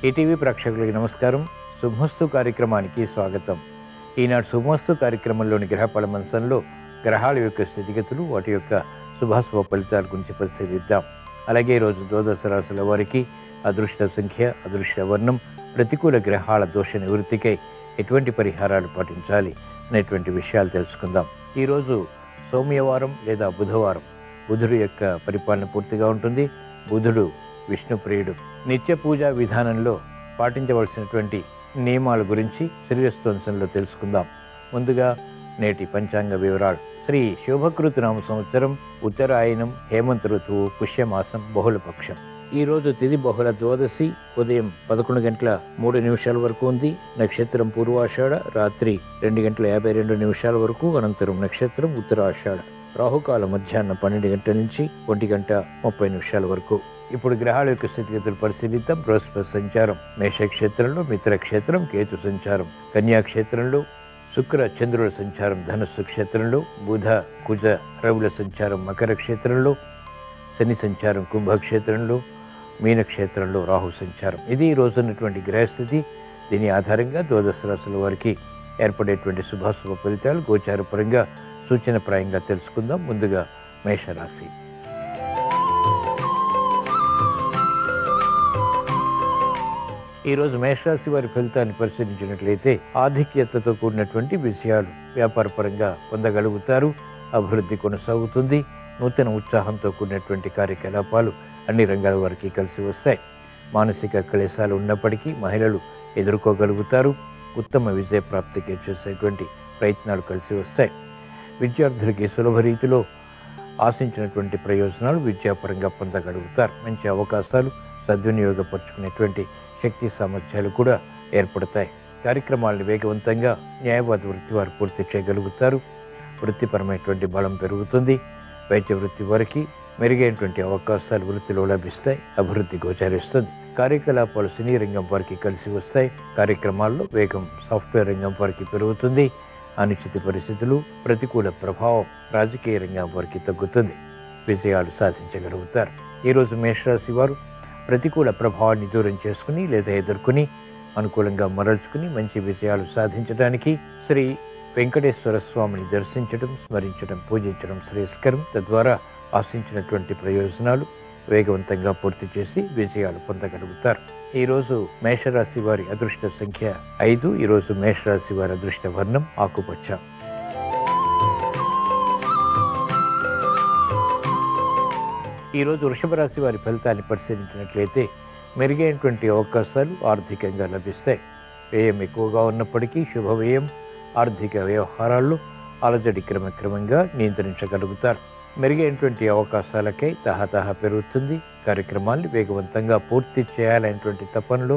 ETV ప్రేక్షకులకి నమస్కారం. శుభమస్తు కార్యక్రమానికి స్వాగతం. ఈనాడు శుభమస్తు కార్యక్రమంలోని గ్రహఫల మంచంలో గ్రహాల యొక్క స్థితిగతులు, వాటి యొక్క శుభాశుభ ఫలితాల గురించి పరిశీలిద్దాం. అలాగే ఈరోజు ద్వాదశ రాశుల వారికి అదృష్ట సంఖ్య, అదృష్ట వర్ణం, ప్రతికూల గ్రహాల దోష నివృత్తికై ఎటువంటి పరిహారాలు పాటించాలి అనేటువంటి విషయాలు తెలుసుకుందాం. ఈరోజు సోమవారం లేదా బుధవారం. బుధుడు యొక్క పరిపాలన పూర్తిగా ఉంటుంది. బుధుడు విష్ణుప్రియుడు. నిత్య పూజా విధానంలో పాటించవలసినటువంటి నియమాల గురించి శ్రీరస్తు తెలుసుకుందాం. ముందుగా నేటి పంచాంగ వివరాలు. శ్రీ శోభకృతు నామ సంవత్సరం, ఉత్తరాయణం, హేమంత ఋతువు, పుష్యమాసం, బహుళపక్షం. ఈరోజు తిథి బహుళ ద్వాదశి. ఉదయం 11:03 వరకు ఉంది. నక్షత్రం పూర్వాషాఢ. రాత్రి 2:52 వరకు. అనంతరం నక్షత్రం ఉత్తరాషాఢ. రాహుకాల మధ్యాహ్నం 12 గంటల నుంచి 1:30 వరకు. ఇప్పుడు గ్రహాల యొక్క స్థితిగతులు పరిశీలిద్దాం. బృహస్పతి సంచారం మేషక్షేత్రంలో, మిత్రక్షేత్రం కేతు సంచారం కన్యాక్షేత్రంలో, శుక్ర చంద్రుల సంచారం ధనుస్సు క్షేత్రంలో, బుధ కుజ రవుల సంచారం మకర క్షేత్రంలో, శని సంచారం కుంభక్షేత్రంలో, మీనక్షేత్రంలో రాహు సంచారం. ఇది ఈ రోజు ఉన్నటువంటి గ్రహస్థితి. దీని ఆధారంగా ద్వాదశ రాశుల వారికి ఏర్పడేటువంటి శుభాశుభ ఫలితాలు గోచారపరంగా సూచనప్రాయంగా తెలుసుకుందాం. ముందుగా మేషరాశి. ఈరోజు మేషరాశి వారి ఫలితాన్ని పరిశీలించినట్లయితే ఆధిక్యతతో కూడినటువంటి విషయాలు వ్యాపారపరంగా పొందగలుగుతారు. అభివృద్ధి కొనసాగుతుంది. నూతన ఉత్సాహంతో కూడినటువంటి కార్యకలాపాలు అన్ని రంగాల వారికి కలిసి వస్తాయి. మానసిక క్లేశాలు ఉన్నప్పటికీ మహిళలు ఎదుర్కోగలుగుతారు. ఉత్తమ విజయ ప్రాప్తికి చేసేటువంటి ప్రయత్నాలు కలిసి వస్తాయి. విద్యార్థులకి సులభ రీతిలో ఆశించినటువంటి ప్రయోజనాలు విద్యాపరంగా పొందగలుగుతారు. మంచి అవకాశాలు సద్వినియోగపరుచుకునేటువంటి శక్తి సామర్థ్యాలు కూడా ఏర్పడతాయి. కార్యక్రమాలను వేగవంతంగా న్యాయవాద వృత్తి వారు పూర్తి చేయగలుగుతారు. వృత్తిపరమైనటువంటి బలం పెరుగుతుంది. వైద్య వృత్తి వారికి మెరుగైనటువంటి అవకాశాలు వృత్తిలో లభిస్తాయి. అభివృద్ధి గోచరిస్తుంది. కార్యకలాపాలు సినీ రంగం వారికి కలిసి వస్తాయి. కార్యక్రమాల్లో వేగం సాఫ్ట్వేర్ రంగం వారికి పెరుగుతుంది. అనిశ్చిత పరిస్థితులు, ప్రతికూల ప్రభావం రాజకీయ రంగం వారికి తగ్గుతుంది. విజయాలు సాధించగలుగుతారు. ఈరోజు మేషరాశి వారు ప్రతికూల ప్రభావాన్ని దూరం చేసుకుని లేదా ఎదుర్కొని అనుకూలంగా మరల్చుకుని మంచి విజయాలు సాధించడానికి శ్రీ వెంకటేశ్వర స్వామిని దర్శించడం, స్మరించడం, పూజించడం శ్రేయస్కరం. తద్వారా ఆశించినటువంటి ప్రయోజనాలు వేగవంతంగా పూర్తి చేసి విజయాలు పొందగలుగుతారు. ఈరోజు మేషరాశి వారి అదృష్ట సంఖ్య 5. ఈరోజు మేషరాశి వారి అదృష్ట వర్ణం ఆకుపచ్చ. ఈరోజు వృషభ రాశి వారి ఫలితాన్ని పరిశీలించినట్లయితే మెరుగైనటువంటి అవకాశాలు ఆర్థికంగా లభిస్తాయి. వ్యయం ఎక్కువగా ఉన్నప్పటికీ శుభవ్యయం. ఆర్థిక వ్యవహారాల్లో అలజడి క్రమక్రమంగా నియంత్రించగలుగుతారు. మెరుగైనటువంటి అవకాశాలకై తహతహ పెరుగుతుంది. కార్యక్రమాల్ని వేగవంతంగా పూర్తి చేయాలనేటువంటి తపనలో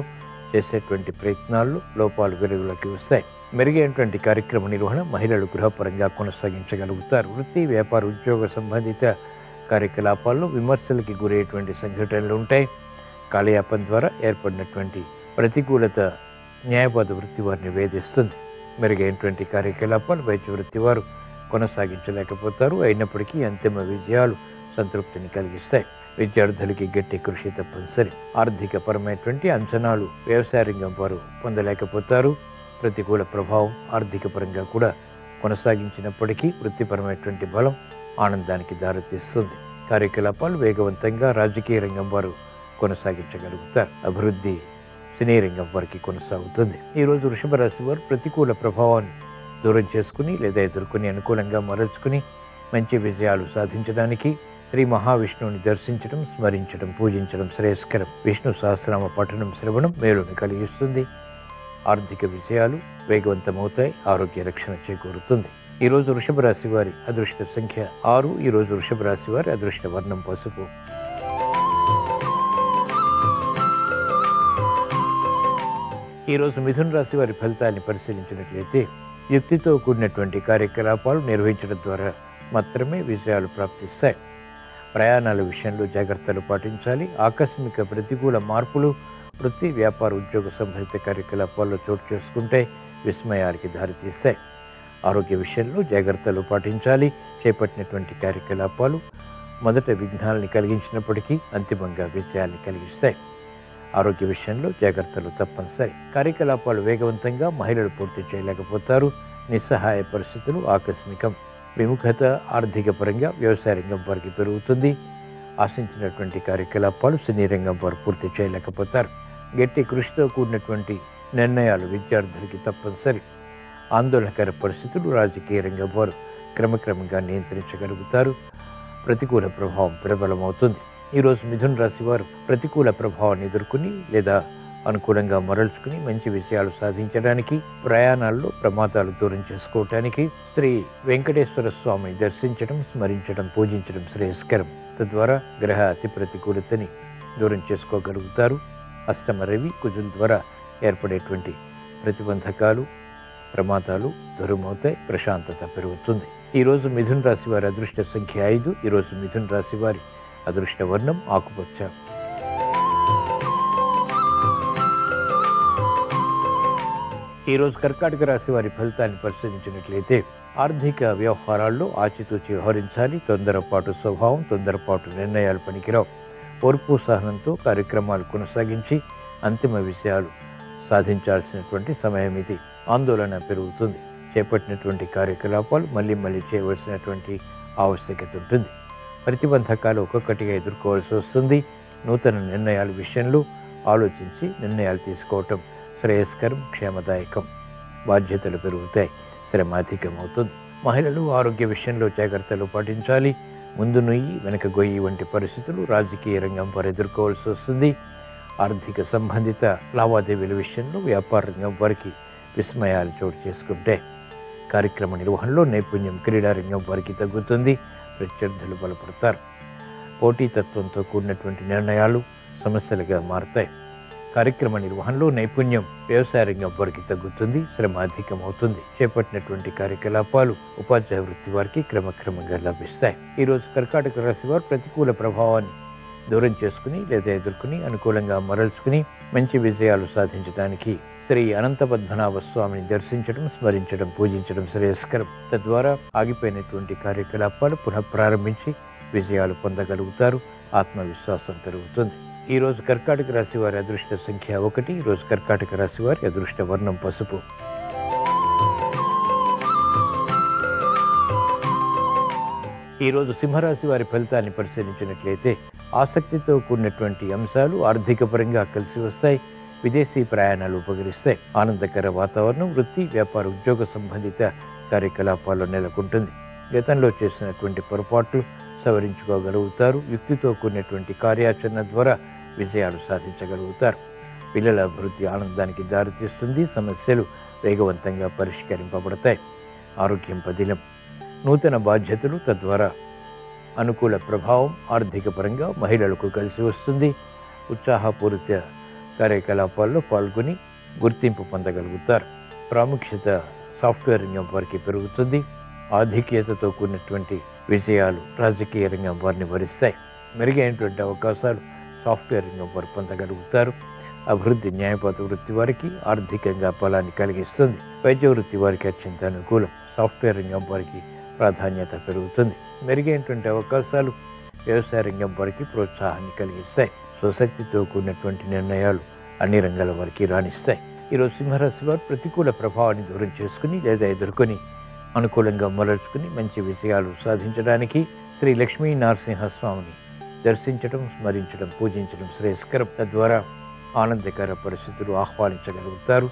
చేసేటువంటి ప్రయత్నాల్లో లోపాలు వెలుగులోకి వస్తాయి. మెరుగైనటువంటి కార్యక్రమ నిర్వహణ మహిళలు గృహపరంగా కొనసాగించగలుగుతారు. వృత్తి, వ్యాపార, ఉద్యోగ సంబంధిత కార్యకలాపాల్లో విమర్శలకి గురయ్యేటువంటి సంఘటనలు ఉంటాయి. కాలయాపన ద్వారా ఏర్పడినటువంటి ప్రతికూలత న్యాయవాద వృత్తి వారిని వేధిస్తుంది. మెరుగైనటువంటి కార్యకలాపాలు వైద్య వృత్తి వారు కొనసాగించలేకపోతారు. అయినప్పటికీ అంతిమ విజయాలు సంతృప్తిని కలిగిస్తాయి. విద్యార్థులకి గట్టి కృషి తప్పనిసరి. ఆర్థిక పరమైనటువంటి అంచనాలు వ్యవసాయ రంగం వారు పొందలేకపోతారు. ప్రతికూల ప్రభావం ఆర్థిక పరంగా కూడా కొనసాగించినప్పటికీ వృత్తిపరమైనటువంటి బలం ఆనందానికి దారితీస్తుంది. కార్యకలాపాలు వేగవంతంగా రాజకీయ రంగం వారు కొనసాగించగలుగుతారు. అభివృద్ధి సినీ రంగం వారికి కొనసాగుతుంది. ఈరోజు వృషభ రాశి వారు ప్రతికూల ప్రభావాన్ని దూరం చేసుకుని లేదా ఎదుర్కొని అనుకూలంగా మరల్చుకుని మంచి విజయాలు సాధించడానికి శ్రీ మహావిష్ణువుని దర్శించడం, స్మరించడం, పూజించడం శ్రేయస్కరం. విష్ణు సహస్రనామ పఠనం, శ్రవణం మేలుని కలిగిస్తుంది. ఆర్థిక విజయాలు వేగవంతమవుతాయి. ఆరోగ్య రక్షణ చేకూరుతుంది. ఈరోజు వృషభ రాశి వారి అదృష్ట సంఖ్య 6. ఈరోజు వృషభ రాశి వారి అదృష్ట వర్ణం పసుపు. ఈరోజు మిథున రాశి వారి ఫలితాన్ని పరిశీలించినట్లయితే యుక్తితో కూడినటువంటి కార్యకలాపాలు నిర్వహించడం ద్వారా మాత్రమే విజయాలు ప్రాప్తిస్తాయి. ప్రయాణాల విషయంలో జాగ్రత్తలు పాటించాలి. ఆకస్మిక ప్రతికూల మార్పులు వృత్తి, వ్యాపార, ఉద్యోగ సంబంధిత కార్యకలాపాల్లో చోటు చేసుకుంటే విస్మయాలకి దారితీస్తాయి. ఆరోగ్య విషయంలో జాగ్రత్తలు పాటించాలి. చేపట్టినటువంటి కార్యకలాపాలు మొదట విఘ్నాలని కలిగించినప్పటికీ అంతిమంగా విజయాన్ని కలిగిస్తాయి. ఆరోగ్య విషయంలో జాగ్రత్తలు తప్పనిసరి. కార్యకలాపాలు వేగవంతంగా మహిళలు పూర్తి చేయలేకపోతారు. నిస్సహాయ పరిస్థితులు ఆకస్మికం. విముఖత ఆర్థిక పరంగా వ్యవసాయ రంగం వారికి పెరుగుతుంది. ఆశించినటువంటి కార్యకలాపాలు సినీ రంగం వారు పూర్తి చేయలేకపోతారు. గట్టి కృషితో కూడినటువంటి నిర్ణయాలు విద్యార్థులకి తప్పనిసరి. ఆందోళనకర పరిస్థితులు రాజకీయ రంగం వారు క్రమక్రమంగా నియంత్రించగలుగుతారు. ప్రతికూల ప్రభావం ప్రబలమవుతుంది. ఈరోజు మిథున రాశి వారు ప్రతికూల ప్రభావాన్ని ఎదుర్కొని లేదా అనుకూలంగా మరల్చుకుని మంచి విషయాలు సాధించడానికి, ప్రయాణాల్లో ప్రమాదాలు దూరం చేసుకోవటానికి శ్రీ వెంకటేశ్వర స్వామిని దర్శించడం, స్మరించడం, పూజించడం శ్రేయస్కరం. తద్వారా గ్రహ అతి ప్రతికూలతని దూరం చేసుకోగలుగుతారు. అష్టమ రవి కుజుల ద్వారా ఏర్పడేటువంటి ప్రతిబంధకాలు, ప్రమాదాలు దూరమవుతాయి. ప్రశాంతత పెరుగుతుంది. ఈరోజు మిథున రాశి వారి అదృష్ట సంఖ్య 5. ఈరోజు మిథున రాశి వారి అదృష్ట వర్ణం ఆకుపచ్చ. ఈరోజు కర్కాటక రాశి వారి ఫలితాన్ని పరిశీలించినట్లయితే ఆర్థిక వ్యవహారాల్లో ఆచితూచి వ్యవహరించాలి. తొందరపాటు స్వభావం, తొందరపాటు నిర్ణయాలు పనికిరావు. ఓర్పు సహనంతో కార్యక్రమాలు కొనసాగించి అంతిమ విషయాలు సాధించాల్సినటువంటి సమయం ఇది. ఆందోళన పెరుగుతుంది. చేపట్టినటువంటి కార్యకలాపాలు మళ్ళీ చేయవలసినటువంటి ఆవశ్యకత ఉంటుంది. ప్రతిబంధకాలు ఒక్కొక్కటిగా ఎదుర్కోవాల్సి వస్తుంది. నూతన నిర్ణయాల విషయంలో ఆలోచించి నిర్ణయాలు తీసుకోవటం శ్రేయస్కరం, క్షేమదాయకం. బాధ్యతలు పెరుగుతాయి. శ్రమ అధికమవుతుంది. మహిళలు ఆరోగ్య విషయంలో జాగ్రత్తలు పాటించాలి. ముందు నుయ్యి వెనక గొయ్యి వంటి పరిస్థితులు రాజకీయ రంగం వారు ఎదుర్కోవాల్సి వస్తుంది. ఆర్థిక సంబంధిత లావాదేవీల విషయంలో వ్యాపార రంగం వారికి విస్మయాలు చోటు చేసుకుంటే కార్యక్రమ నిర్వహణలో నైపుణ్యం క్రీడారంగం వారికి తగ్గుతుంది. ప్రత్యర్థులు బలపడతారు. పోటీతత్వంతో కూడినటువంటి నిర్ణయాలు సమస్యలుగా మారుతాయి. కార్యక్రమ నిర్వహణలో నైపుణ్యం వ్యవసాయ రంగం వారికి తగ్గుతుంది. శ్రమ అధికమవుతుంది. చేపట్టినటువంటి కార్యకలాపాలు ఉపాధ్యాయ వృత్తి వారికి క్రమక్రమంగా లభిస్తాయి. ఈరోజు కర్కాటక రాశి వారు ప్రతికూల ప్రభావాన్ని దూరం చేసుకుని లేదా ఎదుర్కొని అనుకూలంగా మరల్చుకుని మంచి విజయాలు సాధించడానికి శ్రీ అనంత పద్మనాభ స్వామిని దర్శించడం, స్మరించడం, పూజించడం శ్రేయస్కరం. తద్వారా ఆగిపోయినటువంటి కార్యకలాపాలు పునః ప్రారంభించి విజయాలు పొందగలుగుతారు. ఆత్మవిశ్వాసం పెరుగుతుంది. ఈరోజు కర్కాటక రాశి వారి అదృష్ట సంఖ్య 1. ఈరోజు కర్కాటక రాశి వారి అదృష్ట వర్ణం పసుపు. ఈరోజు సింహరాశి వారి ఫలితాన్ని పరిశీలించినట్లయితే ఆసక్తితో కూడినటువంటి అంశాలు ఆర్థిక పరంగా కలిసి వస్తాయి. విదేశీ ప్రయాణాలు ఉపకరిస్తాయి. ఆనందకర వాతావరణం వృత్తి, వ్యాపార, ఉద్యోగ సంబంధిత కార్యకలాపాల్లో నెలకొంటుంది. గతంలో చేసినటువంటి పొరపాట్లు సవరించుకోగలుగుతారు. యుక్తితో కూడినటువంటి కార్యాచరణ ద్వారా విజయాలు సాధించగలుగుతారు. పిల్లల అభివృద్ధి ఆనందానికి దారితీస్తుంది. సమస్యలు వేగవంతంగా పరిష్కరింపబడతాయి. ఆరోగ్యం పదిలం. నూతన బాధ్యతలు తద్వారా అనుకూల ప్రభావం ఆర్థిక పరంగా మహిళలకు కలిసి వస్తుంది. ఉత్సాహపూరిత కార్యకలాపాల్లో పాల్గొని గుర్తింపు పొందగలుగుతారు. ప్రాముఖ్యత సాఫ్ట్వేర్ రంగం వారికి పెరుగుతుంది. ఆధిక్యతతో కూడినటువంటి విజయాలు రాజకీయ రంగం వారిని వరిస్తాయి. మెరుగైనటువంటి అవకాశాలు సాఫ్ట్వేర్ రంగం వారు పొందగలుగుతారు. అభివృద్ధి న్యాయపాత వృత్తి వారికి ఆర్థికంగా ఫలాన్ని కలిగిస్తుంది. వైద్య వృత్తి వారికి అత్యంత అనుకూలం. సాఫ్ట్వేర్ రంగం వారికి ప్రాధాన్యత పెరుగుతుంది. మెరుగైనటువంటి అవకాశాలు వ్యవసాయ రంగం వారికి ప్రోత్సాహాన్ని కలిగిస్తాయి. స్వశక్తితో కూడినటువంటి నిర్ణయాలు అన్ని రంగాల వారికి రాణిస్తాయి. ఈరోజు సింహరాశి వారు ప్రతికూల ప్రభావాన్ని దూరం చేసుకుని లేదా ఎదుర్కొని అనుకూలంగా మరల్చుకుని మంచి విజయాలు సాధించడానికి శ్రీ లక్ష్మీ నరసింహస్వామిని దర్శించడం, స్మరించడం, పూజించడం శ్రేయస్కరం. తద్వారా ఆనందకర పరిస్థితులు ఆహ్వానించగలుగుతారు.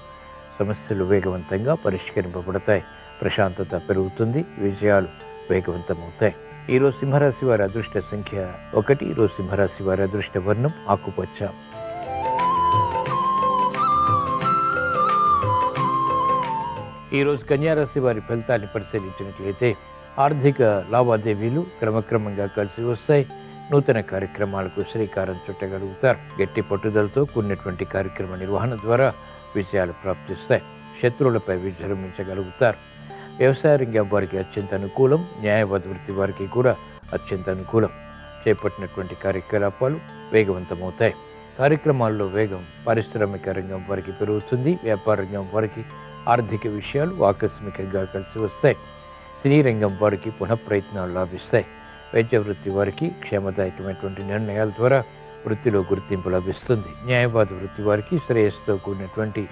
సమస్యలు వేగవంతంగా పరిష్కరింపబడతాయి. ప్రశాంతత పెరుగుతుంది. విజయాలు వేగవంతమవుతాయి. ఈరోజు సింహరాశి వారి అదృష్ట సంఖ్య 1. ఈరోజు సింహరాశి వారి అదృష్ట వర్ణం ఆకుపచ్చ. ఈరోజు కన్యారాశి వారి ఫలితాన్ని పరిశీలించినట్లయితే ఆర్థిక లావాదేవీలు క్రమక్రమంగా కలిసి వస్తాయి. నూతన కార్యక్రమాలకు శ్రీకారం చుట్టగలుగుతారు. గట్టి పట్టుదలతో కూడినటువంటి కార్యక్రమ నిర్వహణ ద్వారా విజయాలు ప్రాప్తిస్తాయి. శత్రువులపై విజృంభించగలుగుతారు. వ్యవసాయ రంగం వారికి అత్యంత అనుకూలం. న్యాయవాద వృత్తి వారికి కూడా అత్యంత అనుకూలం. చేపట్టినటువంటి కార్యకలాపాలు వేగవంతమవుతాయి. కార్యక్రమాల్లో వేగం పారిశ్రామిక రంగం వారికి పెరుగుతుంది. వ్యాపార రంగం వారికి ఆర్థిక విషయాలు ఆకస్మికంగా కలిసి వస్తాయి. సినీ రంగం వారికి పునఃప్రయత్నాలు లాభిస్తాయి. వైద్య వృత్తి వారికి క్షేమదాయకమైనటువంటి నిర్ణయాల ద్వారా వృత్తిలో గుర్తింపు లభిస్తుంది. న్యాయవాద వృత్తి వారికి శ్రేయస్సుతో కూడినటువంటి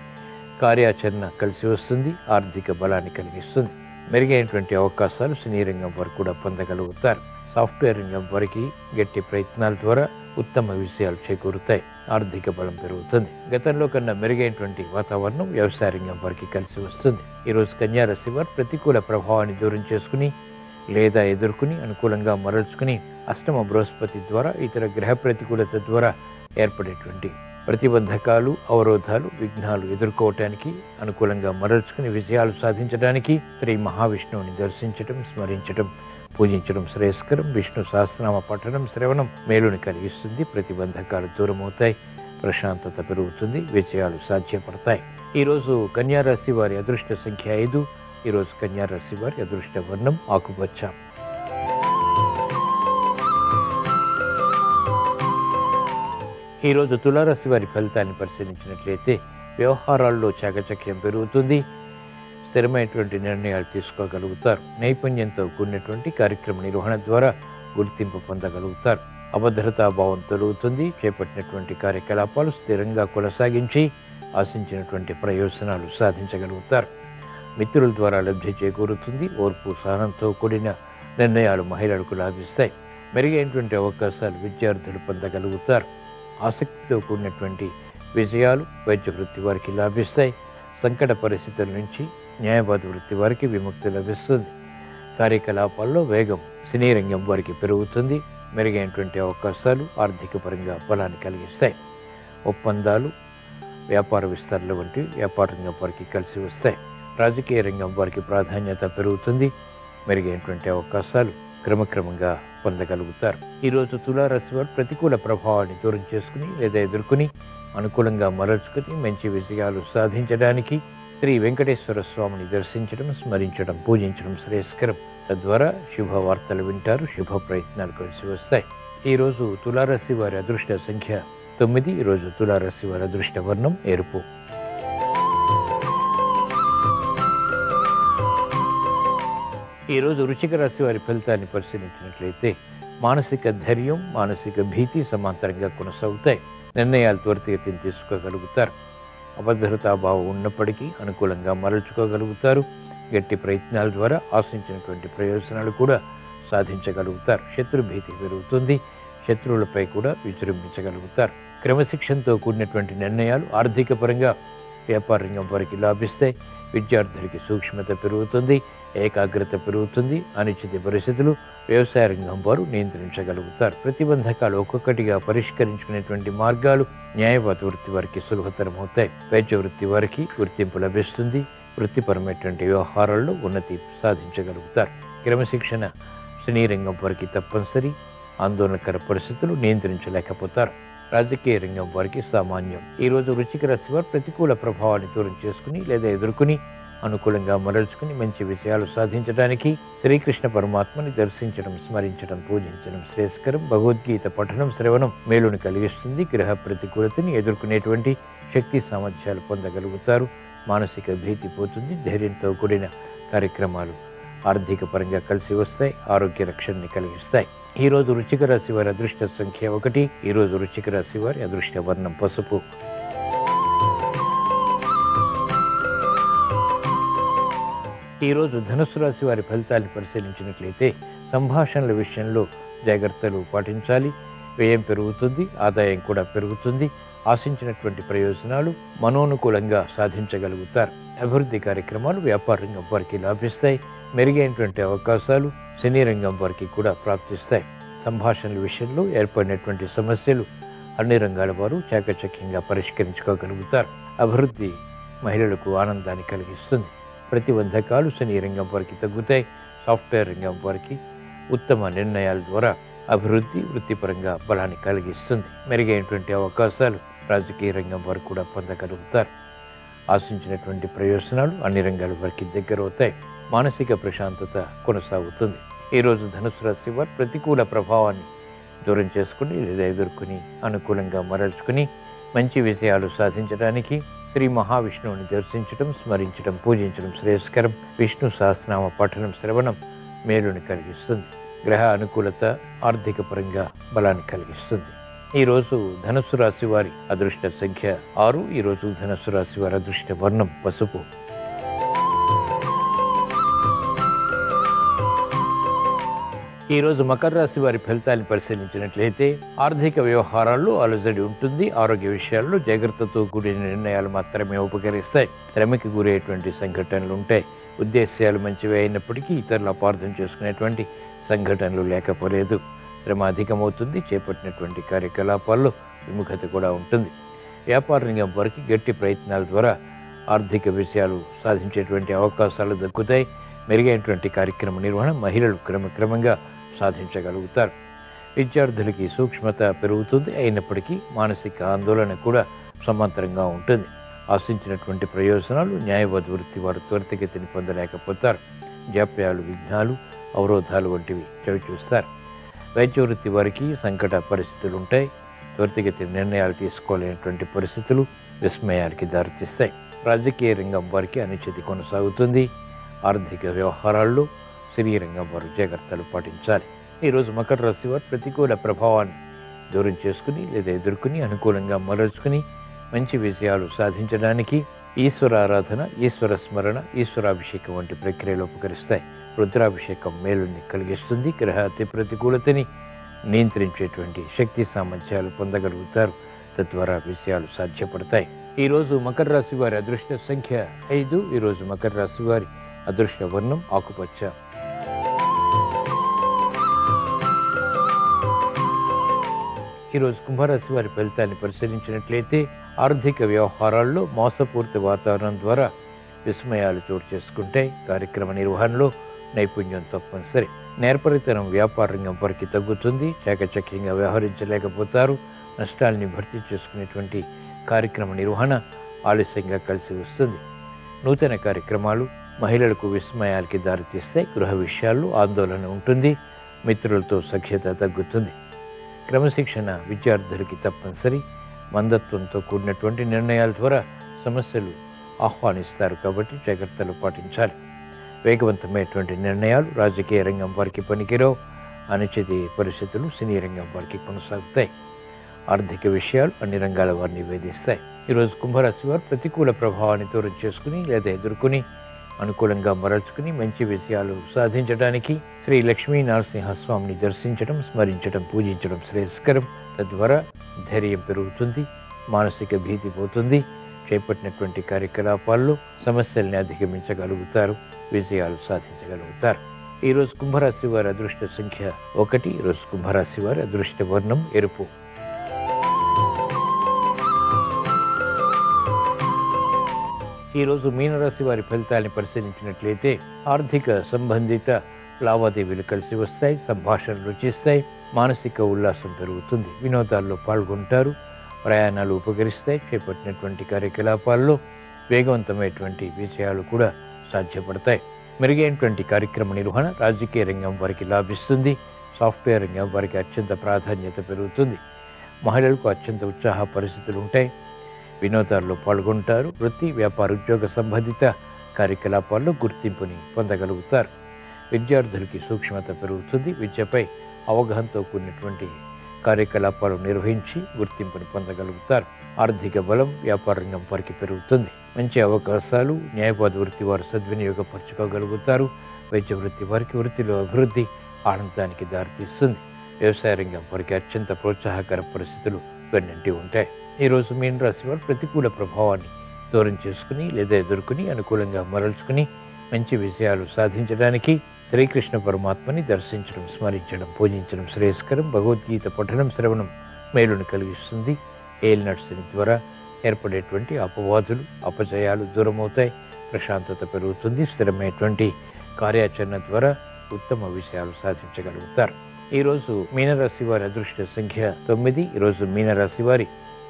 కార్యాచరణ కలిసి వస్తుంది. ఆర్థిక బలాన్ని కలిగిస్తుంది. మెరుగైనటువంటి అవకాశాలు సినీ రంగం వారు కూడా పొందగలుగుతారు. సాఫ్ట్వేర్ రంగం వారికి గట్టి ప్రయత్నాల ద్వారా ఉత్తమ విషయాలు చేకూరుతాయి. ఆర్థిక బలం పెరుగుతుంది. గతంలో కన్నా మెరుగైనటువంటి వాతావరణం వ్యవసాయ రంగం వారికి కలిసి వస్తుంది. ఈరోజు కన్యా రాశి వారు ప్రతికూల ప్రభావాన్ని దూరం చేసుకుని లేదా ఎదుర్కొని అనుకూలంగా మరల్చుకుని అష్టమ బృహస్పతి ద్వారా ఇతర గ్రహ ప్రతికూలత ద్వారా ఏర్పడేటువంటి ప్రతిబంధకాలు, అవరోధాలు, విఘ్నాలు ఎదుర్కోవటానికి అనుకూలంగా మరల్చుకుని విజయాలు సాధించడానికి శ్రీ మహావిష్ణువుని దర్శించటం, స్మరించటం, పూజించడం శ్రేయస్కరం. విష్ణు సహస్రనామ పఠనం, శ్రవణం మేలుని కలిగిస్తుంది. ప్రతిబంధకాలు దూరమవుతాయి. ప్రశాంతత పెరుగుతుంది. విజయాలు సాధ్యపడతాయి. ఈరోజు కన్యా రాశి వారి అదృష్ట సంఖ్య 5. ఈరోజు కన్యా రాశి వారి అదృష్ట వర్ణం ఆకుపచ్చ. ఈరోజు తులారాశి వారి ఫలితాన్ని పరిశీలించినట్లయితే వ్యవహారాల్లో చాకచక్యం పెరుగుతుంది. స్థిరమైనటువంటి నిర్ణయాలు తీసుకోగలుగుతారు. నైపుణ్యంతో కూడినటువంటి కార్యక్రమ నిర్వహణ ద్వారా గుర్తింపు పొందగలుగుతారు. అభద్రతాభావం తొలుగుతుంది. చేపట్టినటువంటి కార్యకలాపాలు స్థిరంగా కొనసాగించి ఆశించినటువంటి ప్రయోజనాలు సాధించగలుగుతారు. మిత్రుల ద్వారా లబ్ధి చేకూరుతుంది. ఓర్పు సహనంతో కూడిన నిర్ణయాలు మహిళలకు లాభిస్తాయి. మెరుగైనటువంటి అవకాశాలు విద్యార్థులు పొందగలుగుతారు. ఆసక్తితో కూడినటువంటి విజయాలు వైద్య వృత్తి వారికి లాభిస్తాయి. సంకట పరిస్థితుల నుంచి న్యాయవాద వృత్తి వారికి విముక్తి లభిస్తుంది. కార్యకలాపాల్లో వేగం సినీ రంగం వారికి పెరుగుతుంది. మెరుగైనటువంటి అవకాశాలు ఆర్థిక పరంగా బలాన్ని కలిగిస్తాయి. ఒప్పందాలు, వ్యాపార విస్తరణ వంటి వ్యాపార రంగం వారికి కలిసి వస్తాయి. రాజకీయ రంగం వారికి ప్రాధాన్యత పెరుగుతుంది. మెరుగైనటువంటి అవకాశాలు క్రమక్రమంగా పొందగలుగుతారు. ఈరోజు తులారాశి వారు ప్రతికూల ప్రభావాన్ని దూరం చేసుకుని లేదా ఎదుర్కొని అనుకూలంగా మరల్చుకుని మంచి విజయాలు సాధించడానికి శ్రీ వెంకటేశ్వర స్వామిని దర్శించడం, స్మరించడం, పూజించడం శ్రేయస్కరం. తద్వారా శుభవార్తలు వింటారు. శుభ ప్రయత్నాలు కలిసి వస్తాయి. ఈరోజు తులారాశి వారి అదృష్ట సంఖ్య 9. ఈరోజు తులారాశి వారి అదృష్ట వర్ణం ఎరుపు. ఈరోజు వృశ్చిక రాశి వారి ఫలితాన్ని పరిశీలించినట్లయితే మానసిక ధైర్యం, మానసిక భీతి సమాంతరంగా కొనసాగుతాయి. నిర్ణయాలు త్వరితగతిని తీసుకోగలుగుతారు. అభద్రతాభావం ఉన్నప్పటికీ అనుకూలంగా మరల్చుకోగలుగుతారు. గట్టి ప్రయత్నాల ద్వారా ఆశించినటువంటి ప్రయోజనాలు కూడా సాధించగలుగుతారు. శత్రుభీతి పెరుగుతుంది. శత్రువులపై కూడా విజృంభించగలుగుతారు. క్రమశిక్షణతో కూడినటువంటి నిర్ణయాలు ఆర్థిక పరంగా వ్యాపార రంగం వారికి లాభిస్తాయి. విద్యార్థులకి సూక్ష్మత పెరుగుతుంది. ఏకాగ్రత పెరుగుతుంది. అనిశ్చిత పరిస్థితులు వ్యవసాయ రంగం వారు నియంత్రించగలుగుతారు. ప్రతిబంధకాలు ఒక్కొక్కటిగా పరిష్కరించుకునేటువంటి మార్గాలు న్యాయవాద వృత్తి వారికి సులభతరం అవుతాయి. వైద్య వృత్తి వారికి గుర్తింపు లభిస్తుంది. వృత్తిపరమైనటువంటి వ్యవహారాల్లో ఉన్నతి సాధించగలుగుతారు. క్రమశిక్షణ సినీ రంగం వారికి తప్పనిసరి. ఆందోళనకర పరిస్థితులు నియంత్రించలేకపోతారు. రాజకీయ రంగం వారికి సామాన్యం. ఈరోజు వృశ్చిక రాశి వారు ప్రతికూల ప్రభావాన్ని దూరం చేసుకుని లేదా ఎదుర్కొని అనుకూలంగా మరల్చుకుని మంచి విషయాలు సాధించడానికి శ్రీకృష్ణ పరమాత్మని దర్శించడం, స్మరించడం, పూజించడం శ్రేయస్కరం. భగవద్గీత పఠనం, శ్రవణం మేలుని కలిగిస్తుంది. గ్రహ ప్రతికూలతని ఎదుర్కొనేటువంటి శక్తి సామర్థ్యాలు పొందగలుగుతారు. మానసిక భీతి పోతుంది. ధైర్యంతో కూడిన కార్యక్రమాలు ఆర్థిక పరంగా కలిసి వస్తాయి. ఆరోగ్య రక్షణని కలిగిస్తాయి. ఈరోజు వృశ్చిక రాశి వారి అదృష్ట సంఖ్య 1. ఈరోజు వృశ్చిక రాశి వారి అదృష్ట వర్ణం పసుపు. ఈరోజు ధనుస్సు రాశి వారి ఫలితాన్ని పరిశీలించినట్లయితే సంభాషణల విషయంలో జాగ్రత్తలు పాటించాలి. వ్యయం పెరుగుతుంది. ఆదాయం కూడా పెరుగుతుంది. ఆశించినటువంటి ప్రయోజనాలు మనోనుకూలంగా సాధించగలుగుతారు. అభివృద్ధి కార్యక్రమాలు వ్యాపార రంగం వారికి లాభిస్తాయి. మెరుగైనటువంటి అవకాశాలు సినీ రంగం వారికి కూడా ప్రాప్తిస్తాయి. సంభాషణల విషయంలో ఏర్పడినటువంటి సమస్యలు అన్ని రంగాల వారు చాకచక్యంగా పరిష్కరించుకోగలుగుతారు. అభివృద్ధి మహిళలకు ఆనందాన్ని కలిగిస్తుంది. ప్రతిబంధకాలు సినీ రంగం వారికి తగ్గుతాయి. సాఫ్ట్వేర్ రంగం వారికి ఉత్తమ నిర్ణయాల ద్వారా అభివృద్ధి వృత్తిపరంగా బలాన్ని కలిగిస్తుంది. మెరుగైనటువంటి అవకాశాలు రాజకీయ రంగం వారు కూడా పొందగలుగుతారు. ఆశించినటువంటి ప్రయోజనాలు అన్ని రంగాల వారికి దగ్గరవుతాయి. మానసిక ప్రశాంతత కొనసాగుతుంది. ఈరోజు ధనుసు రాశి వారు ప్రతికూల ప్రభావాన్ని దూరం చేసుకుని లేదా ఎదుర్కొని అనుకూలంగా మరల్చుకుని మంచి విజయాలు సాధించడానికి శ్రీ మహావిష్ణువుని దర్శించడం, స్మరించడం, పూజించడం శ్రేయస్కరం. విష్ణు సహస్రనామ పఠనం, శ్రవణం మేలుని కలిగిస్తుంది. గ్రహ అనుకూలత ఆర్థిక పరంగా బలాన్ని కలిగిస్తుంది. ఈరోజు ధనుస్సు రాశి వారి అదృష్ట సంఖ్య 6. ఈరోజు ధనుస్సు రాశి వారి అదృష్ట వర్ణం పసుపు. ఈరోజు మకర రాశి వారి ఫలితాన్ని పరిశీలించినట్లయితే ఆర్థిక వ్యవహారాల్లో అలజడి ఉంటుంది. ఆరోగ్య విషయాల్లో జాగ్రత్తతో కూడిన నిర్ణయాలు మాత్రమే ఉపకరిస్తాయి. శ్రమకి గురయ్యేటువంటి సంఘటనలు ఉంటాయి. ఉద్దేశ్యాలు మంచివే అయినప్పటికీ ఇతరులు అపార్థం చేసుకునేటువంటి సంఘటనలు లేకపోలేదు. శ్రమ అధికమవుతుంది. చేపట్టినటువంటి కార్యకలాపాల్లో విముఖత కూడా ఉంటుంది. వ్యాపార రంగం వారికి గట్టి ప్రయత్నాల ద్వారా ఆర్థిక విషయాలు సాధించేటువంటి అవకాశాలు దక్కుతాయి. మెరుగైనటువంటి కార్యక్రమ నిర్వహణ మహిళలు క్రమక్రమంగా సాధించగలుగుతారు. విద్యార్థులకి సూక్ష్మత పెరుగుతుంది. అయినప్పటికీ మానసిక ఆందోళన కూడా సమాంతరంగా ఉంటుంది. ఆశించినటువంటి ప్రయోజనాలు న్యాయవాద వృత్తి వారు త్వరితగతిని పొందలేకపోతారు. జాప్యాలు, విఘ్నాలు, అవరోధాలు వంటివి చవిచూస్తారు. వైద్య వృత్తి వారికి సంకట పరిస్థితులు ఉంటాయి. త్వరితగతి నిర్ణయాలు తీసుకోలేనటువంటి పరిస్థితులు విస్మయాలకి దారితీస్తాయి. రాజకీయ రంగం వారికి అనిశ్చితి కొనసాగుతుంది. ఆర్థిక వ్యవహారాల్లో శరీరంగా వారు జాగ్రత్తలు పాటించాలి. ఈరోజు మకర రాశి వారు ప్రతికూల ప్రభావాన్ని దూరం చేసుకుని లేదా ఎదుర్కొని అనుకూలంగా మరల్చుకుని మంచి విజయాలు సాధించడానికి ఈశ్వర ఆరాధన, ఈశ్వర స్మరణ, ఈశ్వరాభిషేకం వంటి ప్రక్రియలు ఉపకరిస్తాయి. రుద్రాభిషేకం మేలుని కలిగిస్తుంది. గ్రహ అతి ప్రతికూలతని నియంత్రించేటువంటి శక్తి సామర్థ్యాలు పొందగలుగుతారు. తద్వారా విజయాలు సాధ్యపడతాయి. ఈరోజు మకర రాశి వారి అదృష్ట సంఖ్య 5. ఈరోజు మకర రాశి వారి అదృష్ట వర్ణం ఆకుపచ్చ. ఈరోజు కుంభరాశి వారి ఫలితాన్ని పరిశీలించినట్లయితే ఆర్థిక వ్యవహారాల్లో మోసపూరిత వాతావరణం ద్వారా విస్మయాలు చోటు చేసుకుంటాయి. కార్యక్రమ నిర్వహణలో నైపుణ్యం తప్పనిసరి. నేర్పరితనం వ్యాపార రంగం వారికి తగ్గుతుంది. చాకచక్యంగా వ్యవహరించలేకపోతారు. నష్టాల్ని భర్తీ చేసుకునేటువంటి కార్యక్రమ నిర్వహణ ఆలస్యంగా కలిసి వస్తుంది. నూతన కార్యక్రమాలు మహిళలకు విస్మయాలకి దారితీస్తాయి. గృహ విషయాల్లో ఆందోళన ఉంటుంది. మిత్రులతో సఖ్యత తగ్గుతుంది. క్రమశిక్షణ విద్యార్థులకి తప్పనిసరి. మందత్వంతో కూడినటువంటి నిర్ణయాల ద్వారా సమస్యలు ఆహ్వానిస్తారు కాబట్టి జాగ్రత్తలు పాటించాలి. వేగవంతమైనటువంటి నిర్ణయాలు రాజకీయ రంగం వారికి పనికిరావు. అనిశ్చిత పరిస్థితులు సినీ రంగం వారికి కొనసాగుతాయి. ఆర్థిక విషయాలు అన్ని రంగాల వారిని వేధిస్తాయి. ఈరోజు కుంభరాశి వారు ప్రతికూల ప్రభావాన్ని దూరం చేసుకుని లేదా ఎదుర్కొని అనుకూలంగా మరల్చుకుని మంచి విజయాలు సాధించడానికి శ్రీ లక్ష్మీ నరసింహస్వామిని దర్శించడం, స్మరించడం, పూజించడం శ్రేయస్కరం. తద్వారా ధైర్యం పెరుగుతుంది. మానసిక భీతి పోతుంది. చేపట్టినటువంటి కార్యకలాపాల్లో సమస్యల్ని అధిగమించగలుగుతారు. విజయాలు సాధించగలుగుతారు. ఈరోజు కుంభరాశి వారి అదృష్ట సంఖ్య 1. ఈరోజు కుంభరాశి వారి అదృష్ట వర్ణం ఎరుపు. ఈరోజు మీనరాశి వారి ఫలితాన్ని పరిశీలించినట్లయితే ఆర్థిక సంబంధిత లావాదేవీలు కలిసి వస్తాయి. సంభాషణలు రుచిస్తాయి. మానసిక ఉల్లాసం పెరుగుతుంది. వినోదాల్లో పాల్గొంటారు. ప్రయాణాలు ఉపకరిస్తాయి. చేపట్టినటువంటి కార్యకలాపాల్లో వేగవంతమైనటువంటి విజయాలు కూడా సాధ్యపడతాయి. మెరుగైనటువంటి కార్యక్రమ నిర్వహణ రాజకీయ రంగం వారికి లాభిస్తుంది. సాఫ్ట్వేర్ రంగం వారికి అత్యంత ప్రాధాన్యత పెరుగుతుంది. మహిళలకు అత్యంత ఉత్సాహ పరిస్థితులు ఉంటాయి. వినోదాల్లో పాల్గొంటారు. వృత్తి, వ్యాపార, ఉద్యోగ సంబంధిత కార్యకలాపాల్లో గుర్తింపుని పొందగలుగుతారు. విద్యార్థులకి సూక్ష్మత పెరుగుతుంది. విద్యపై అవగాహనతో కూడినటువంటి కార్యకలాపాలు నిర్వహించి గుర్తింపుని పొందగలుగుతారు. ఆర్థిక బలం వ్యాపార రంగం వారికి పెరుగుతుంది. మంచి అవకాశాలు న్యాయవాద వృత్తి వారు సద్వినియోగపరచుకోగలుగుతారు. వైద్య వృత్తి వారికి వృత్తిలో అభివృద్ధి ఆనందానికి దారితీస్తుంది. వ్యవసాయ రంగం వారికి అత్యంత ప్రోత్సాహకర పరిస్థితులు వెన్నంటి ఉంటాయి. ఈరోజు మీనరాశి వారు ప్రతికూల ప్రభావాన్ని దూరం చేసుకుని లేదా ఎదుర్కొని అనుకూలంగా మరల్చుకుని మంచి విజయాలు సాధించడానికి శ్రీకృష్ణ పరమాత్మని దర్శించడం, స్మరించడం, పూజించడం శ్రేయస్కరం. భగవద్గీత పఠనం, శ్రవణం మేలును కలిగిస్తుంది. ఏలినాటి శని ద్వారా ఏర్పడేటువంటి అపవాదులు, అపజయాలు దూరమవుతాయి. ప్రశాంతత పెరుగుతుంది. స్థిరమైనటువంటి కార్యాచరణ ద్వారా ఉత్తమ విషయాలు సాధించగలుగుతారు. ఈరోజు మీనరాశి వారి అదృష్ట సంఖ్య 9. ఈరోజు మీనరాశి వారి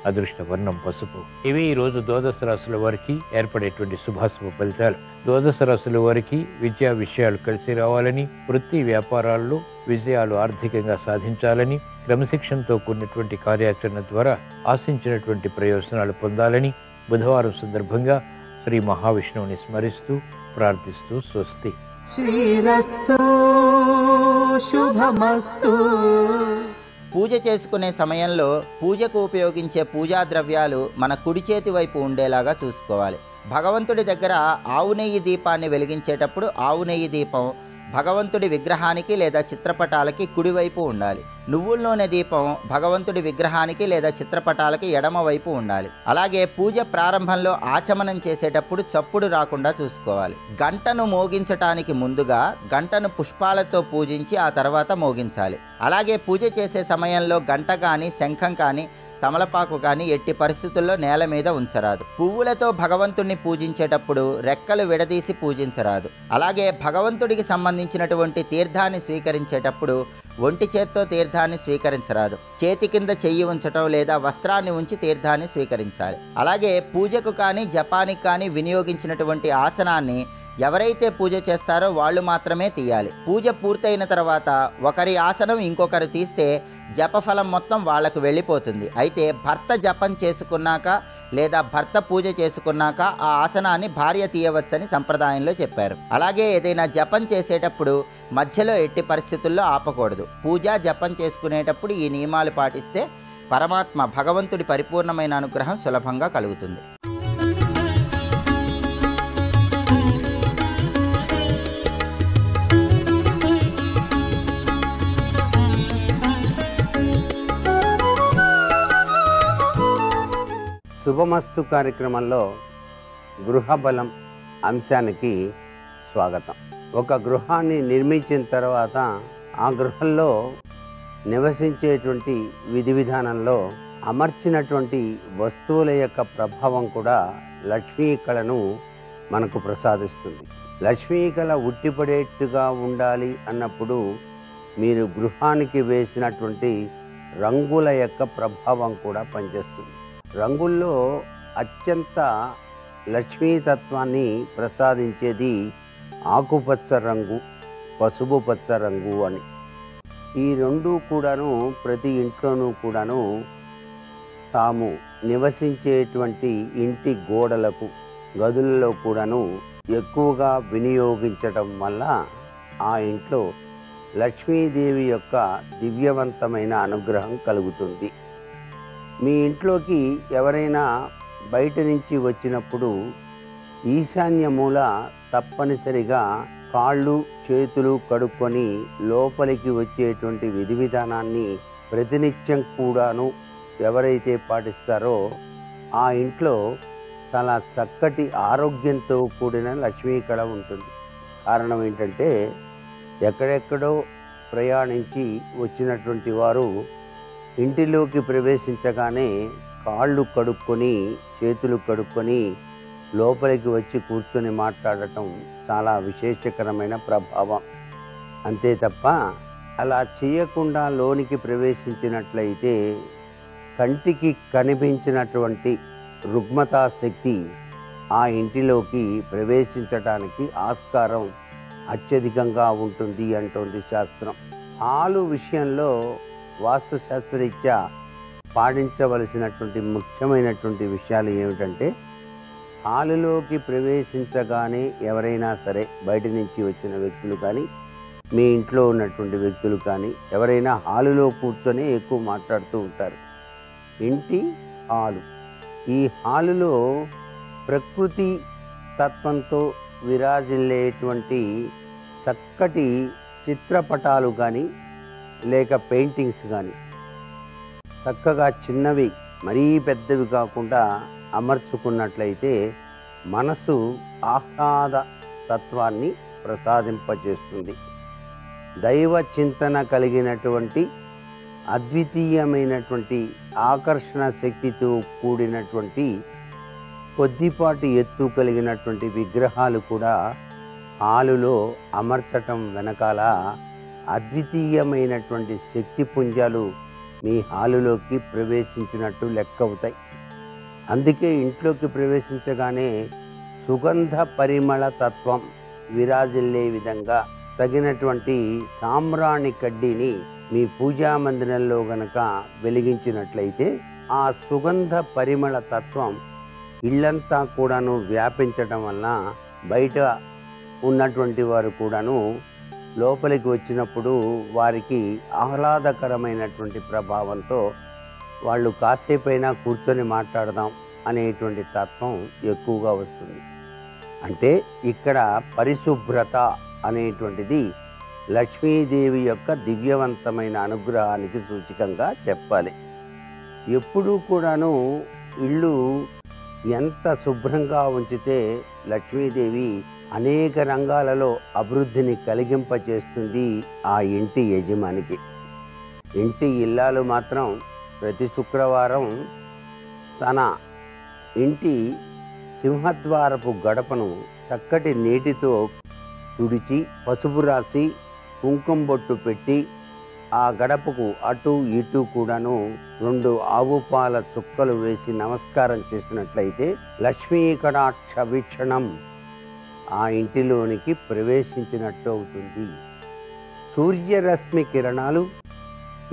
అదృష్ట వర్ణం పసుపు. ఇవి ఈరోజు ద్వాదశ రాశుల వారికి ఏర్పడేటువంటి శుభాశుభ ఫలితాలు. ద్వాదశ రాశుల వారికి విద్యా విషయాలు కలిసి రావాలని, వృత్తి వ్యాపారాల్లో విజయాలు ఆర్థికంగా సాధించాలని, క్రమశిక్షణతో కూడినటువంటి కార్యాచరణ ద్వారా ఆశించినటువంటి ప్రయోజనాలు పొందాలని బుధవారం సందర్భంగా శ్రీ మహావిష్ణువుని స్మరిస్తూ ప్రార్థిస్తూ స్వస్తి. శ్రీరస్తు శుభమస్తు. పూజ చేసుకునే సమయంలో పూజకు ఉపయోగించే పూజా ద్రవ్యాలు మన కుడి చేతి వైపు ఉండేలాగా చూసుకోవాలి. భగవంతుడి దగ్గర ఆవు నెయ్యి దీపాన్ని వెలిగించేటప్పుడు ఆవు నెయ్యి దీపం భగవంతుడి విగ్రహానికి లేదా చిత్రపటాలకి కుడివైపు ఉండాలి. నువ్వుల నూనె దీపం భగవంతుడి విగ్రహానికి లేదా చిత్రపటాలకి ఎడమవైపు ఉండాలి. అలాగే పూజ ప్రారంభంలో ఆచమనం చేసేటప్పుడు చప్పుడు రాకుండా చూసుకోవాలి. గంటను మోగించటానికి ముందుగా గంటను పుష్పాలతో పూజించి ఆ తర్వాత మోగించాలి. అలాగే పూజ చేసే సమయంలో గంట కానీ శంఖం కానీ తమలపాకు కానీ ఎట్టి పరిస్థితుల్లో నేల మీద ఉంచరాదు. పువ్వులతో భగవంతుడిని పూజించేటప్పుడు రెక్కలు విడదీసి పూజించరాదు. అలాగే భగవంతుడికి సంబంధించినటువంటి తీర్థాన్ని స్వీకరించేటప్పుడు ఒంటి చేత్తో తీర్థాన్ని స్వీకరించరాదు. చేతి కింద చెయ్యి ఉంచటం లేదా వస్త్రాన్ని ఉంచి తీర్థాన్ని స్వీకరించాలి. అలాగే పూజకు కానీ జపానికి కానీ వినియోగించినటువంటి ఆసనాన్ని ఎవరైతే పూజ చేస్తారో వాళ్ళు మాత్రమే తీయాలి. పూజ పూర్తయిన తర్వాత ఒకరి ఆసనం ఇంకొకరు తీస్తే జపఫలం మొత్తం వాళ్ళకు వెళ్ళిపోతుంది. అయితే భర్త జపం చేసుకున్నాక లేదా భర్త పూజ చేసుకున్నాక ఆ ఆసనాన్ని భార్య తీయవచ్చని సంప్రదాయంలో చెప్పారు. అలాగే ఏదైనా జపం చేసేటప్పుడు మధ్యలో ఎట్టి పరిస్థితుల్లో ఆపకూడదు. పూజ జపం చేసుకునేటప్పుడు ఈ నియమాలు పాటిస్తే పరమాత్మ భగవంతుడి పరిపూర్ణమైన అనుగ్రహం సులభంగా కలుగుతుంది. శుభమస్తు కార్యక్రమంలో గృహబలం అంశానికి స్వాగతం. ఒక గృహాన్ని నిర్మించిన తర్వాత ఆ గృహంలో నివసించేటువంటి విధి విధానంలో అమర్చినటువంటి వస్తువుల యొక్క ప్రభావం కూడా లక్ష్మీ కళను మనకు ప్రసాదిస్తుంది. లక్ష్మీ కళ ఉట్టిపడేట్టుగా ఉండాలి అన్నప్పుడు మీరు గృహానికి వేసినటువంటి రంగుల యొక్క ప్రభావం కూడా పనిచేస్తుంది. రంగుల్లో అత్యంత లక్ష్మీతత్వాన్ని ప్రసాదించేది ఆకుపచ్చ రంగు, పసుపు పచ్చ రంగు అని. ఈ రెండు కూడాను ప్రతి ఇంట్లోనూ కూడాను తాము నివసించేటువంటి ఇంటి గోడలకు గదులలో కూడాను ఎక్కువగా వినియోగించటం వల్ల ఆ ఇంట్లో లక్ష్మీదేవి యొక్క దివ్యవంతమైన అనుగ్రహం కలుగుతుంది. మీ ఇంట్లోకి ఎవరైనా బయట నుంచి వచ్చినప్పుడు ఈశాన్య మూల తప్పనిసరిగా కాళ్ళు చేతులు కడుక్కొని లోపలికి వచ్చేటువంటి విధి విధానాన్ని ప్రతినిత్యం కూడాను ఎవరైతే పాటిస్తారో ఆ ఇంట్లో చాలా చక్కటి ఆరోగ్యంతో కూడిన లక్ష్మీ కళ ఉంటుంది. కారణం ఏంటంటే ఎక్కడెక్కడో ప్రయాణించి వచ్చినటువంటి వారు ఇంటిలోకి ప్రవేశించగానే కాళ్ళు కడుక్కొని చేతులు కడుక్కొని లోపలికి వచ్చి కూర్చొని మాట్లాడటం చాలా విశేషకరమైన ప్రభావం. అంతే తప్ప అలా చేయకుండా లోనికి ప్రవేశించినట్లయితే కంటికి కనిపించినటువంటి రుగ్మతా శక్తి ఆ ఇంటిలోకి ప్రవేశించడానికి ఆస్కారం అత్యధికంగా ఉంటుంది అంటోంది శాస్త్రం. హాలు విషయంలో వాస్తుశాస్త్రరీత్యా పాటించవలసినటువంటి ముఖ్యమైనటువంటి విషయాలు ఏమిటంటే, హాలులోకి ప్రవేశించగానే ఎవరైనా సరే బయట నుంచి వచ్చిన వ్యక్తులు కానీ మీ ఇంట్లో ఉన్నటువంటి వ్యక్తులు కానీ ఎవరైనా హాలులో కూర్చొని ఎక్కువ మాట్లాడుతూ ఉంటారు. ఇంటి హాలు, ఈ హాలులో ప్రకృతి తత్వంతో విరాజిల్లేటువంటి చక్కటి చిత్రపటాలు కానీ లేక పెయింటింగ్స్ కానీ చక్కగా చిన్నవి మరీ పెద్దవి కాకుండా అమర్చుకున్నట్లయితే మనసు ఆహ్లాద తత్వాన్ని ప్రసాదింపజేస్తుంది. దైవ చింతన కలిగినటువంటి అద్వితీయమైనటువంటి ఆకర్షణ శక్తితో కూడినటువంటి కొద్దిపాటి ఎత్తు కలిగినటువంటి విగ్రహాలు కూడా హాలులో అమర్చటం వెనకాల అద్వితీయమైనటువంటి శక్తి పుంజాలు మీ హాలులోకి ప్రవేశించినట్టు లెక్క అవుతాయి. అందుకే ఇంట్లోకి ప్రవేశించగానే సుగంధ పరిమళ తత్వం విరాజిల్లే విధంగా తగినటువంటి సాంబ్రాణి కడ్డీని మీ పూజా మందిరంలో గనక వెలిగించినట్లయితే ఆ సుగంధ పరిమళ తత్వం ఇల్లంతా కూడాను వ్యాపించటం వలన బయట ఉన్నటువంటి వారు కూడాను లోపలికి వచ్చినప్పుడు వారికి ఆహ్లాదకరమైనటువంటి ప్రభావంతో వాళ్ళు కాసేపైనా కూర్చొని మాట్లాడదాం అనేటువంటి తత్వం ఎక్కువగా వస్తుంది. అంటే ఇక్కడ పరిశుభ్రత అనేటువంటిది లక్ష్మీదేవి యొక్క దివ్యవంతమైన అనుగ్రహానికి సూచికంగా చెప్పాలి. ఎప్పుడూ కూడాను ఇల్లు ఎంత శుభ్రంగా ఉంచితే లక్ష్మీదేవి అనేక రంగాలలో అభివృద్ధిని కలిగింపచేస్తుంది ఆ ఇంటి యజమానికి. ఇంటి ఇల్లాలు మాత్రం ప్రతి శుక్రవారం తన ఇంటి సింహద్వారపు గడపను చక్కటి నీటితో తుడిచి పసుపు రాసి కుంకుమ బొట్టు పెట్టి ఆ గడపకు అటు ఇటు కూడాను 2 ఆవు పాల చుక్కలు వేసి నమస్కారం చేసినట్లయితే లక్ష్మీ కటాక్ష వీక్షణం ఆ ఇంటిలోనికి ప్రవేశించినట్టు అవుతుంది. సూర్యరశ్మి కిరణాలు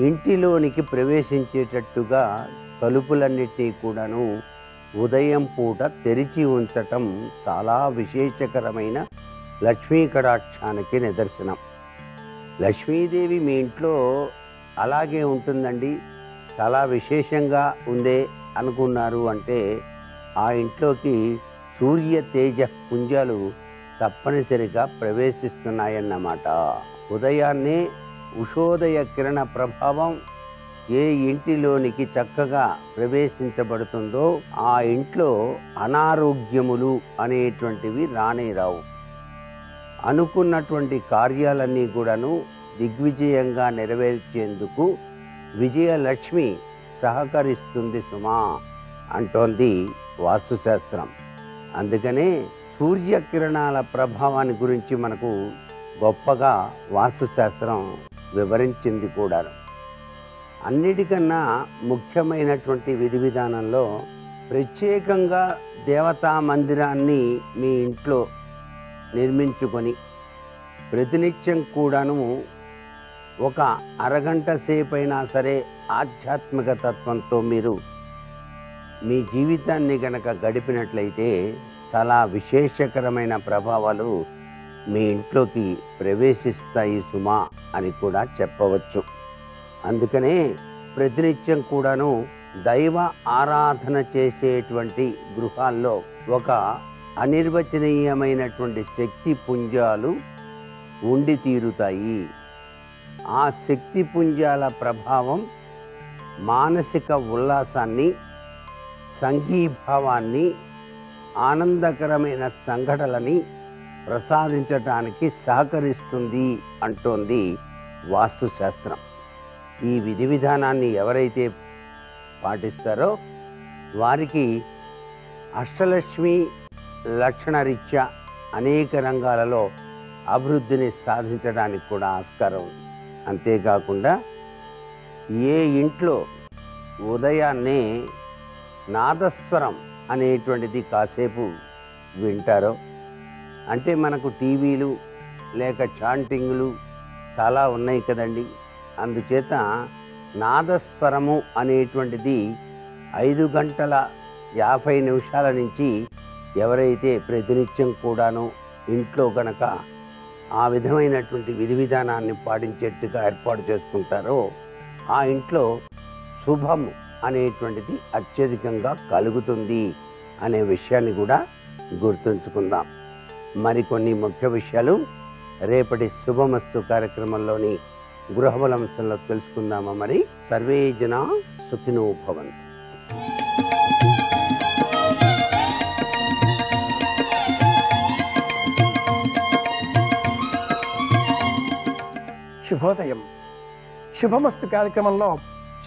ఇంటిలోనికి ప్రవేశించేటట్టుగా తలుపులన్నిటినీ కూడాను ఉదయం పూట తెరిచి ఉంచటం చాలా విశేషకరమైన లక్ష్మీ కటాక్షానికి నిదర్శనం. లక్ష్మీదేవి మీ ఇంట్లో అలాగే ఉంటుందండి, చాలా విశేషంగా ఉందే అనుకున్నారు అంటే ఆ ఇంట్లోకి సూర్య తేజ పుంజాలు తప్పనిసరిగా ప్రవేశిస్తున్నాయన్నమాట. ఉదయాన్నే ఉషోదయ కిరణ ప్రభావం ఏ ఇంటిలోనికి చక్కగా ప్రవేశించబడుతుందో ఆ ఇంట్లో అనారోగ్యములు అనేటువంటివి రానే రావు. అనుకున్నటువంటి కార్యాలన్నీ కూడాను దిగ్విజయంగా నెరవేర్చేందుకు విజయలక్ష్మి సహకరిస్తుంది సుమా అంటోంది వాస్తుశాస్త్రం. అందుకనే సూర్యకిరణాల ప్రభావాన్ని గురించి మనకు గొప్పగా వాస్తుశాస్త్రం వివరించింది కూడా. అన్నిటికన్నా ముఖ్యమైనటువంటి విధి విధానంలో ప్రత్యేకంగా దేవతా మందిరాన్ని మీ ఇంట్లో నిర్మించుకొని ప్రతినిత్యం కూడాను ఒక అరగంట సేపైనా సరే ఆధ్యాత్మిక తత్వంతో మీరు మీ జీవితాన్ని గనక గడిపినట్లయితే చాలా విశేషకరమైన ప్రభావాలు మీ ఇంట్లోకి ప్రవేశిస్తాయి సుమా అని కూడా చెప్పవచ్చు. అందుకనే ప్రతినిత్యం కూడాను దైవ ఆరాధన చేసేటువంటి గృహాల్లో ఒక అనిర్వచనీయమైనటువంటి శక్తి పుంజాలు ఉండి తీరుతాయి. ఆ శక్తి పుంజాల ప్రభావం మానసిక ఉల్లాసాన్ని, సంఘీభావాన్ని, ఆనందకరమైన సంఘటనలని ప్రసాదించటానికి సహకరిస్తుంది అంటోంది వాస్తుశాస్త్రం. ఈ విధి విధానాన్ని ఎవరైతే పాటిస్తారో వారికి అష్టలక్ష్మి లక్షణరీత్యా అనేక రంగాలలో అభివృద్ధిని సాధించడానికి కూడా ఆస్కారం ఉంది. అంతేకాకుండా ఏ ఇంట్లో ఉదయాన్నే నాదస్వరం అనేటువంటిది కాసేపు వింటారో, అంటే మనకు టీవీలు లేక చాంటింగ్లు చాలా ఉన్నాయి కదండి, అందుచేత నాదస్వరము అనేటువంటిది 5:50 నుంచి ఎవరైతే ప్రతినిత్యం కూడాను ఇంట్లో గనక ఆ విధమైనటువంటి విధి విధానాన్ని పాటించేట్టుగా ఏర్పాటు చేసుకుంటారో ఆ ఇంట్లో శుభం అనేటువంటిది అత్యధికంగా కలుగుతుంది అనే విషయాన్ని కూడా గుర్తుంచుకుందాం. మరికొన్ని ముఖ్య విషయాలు రేపటి శుభమస్తు కార్యక్రమంలోని గృహబలంశంలో తెలుసుకుందామా? మరి సర్వే జనా సుఖినో భవంతు. శుభోదయం. శుభమస్తు కార్యక్రమంలో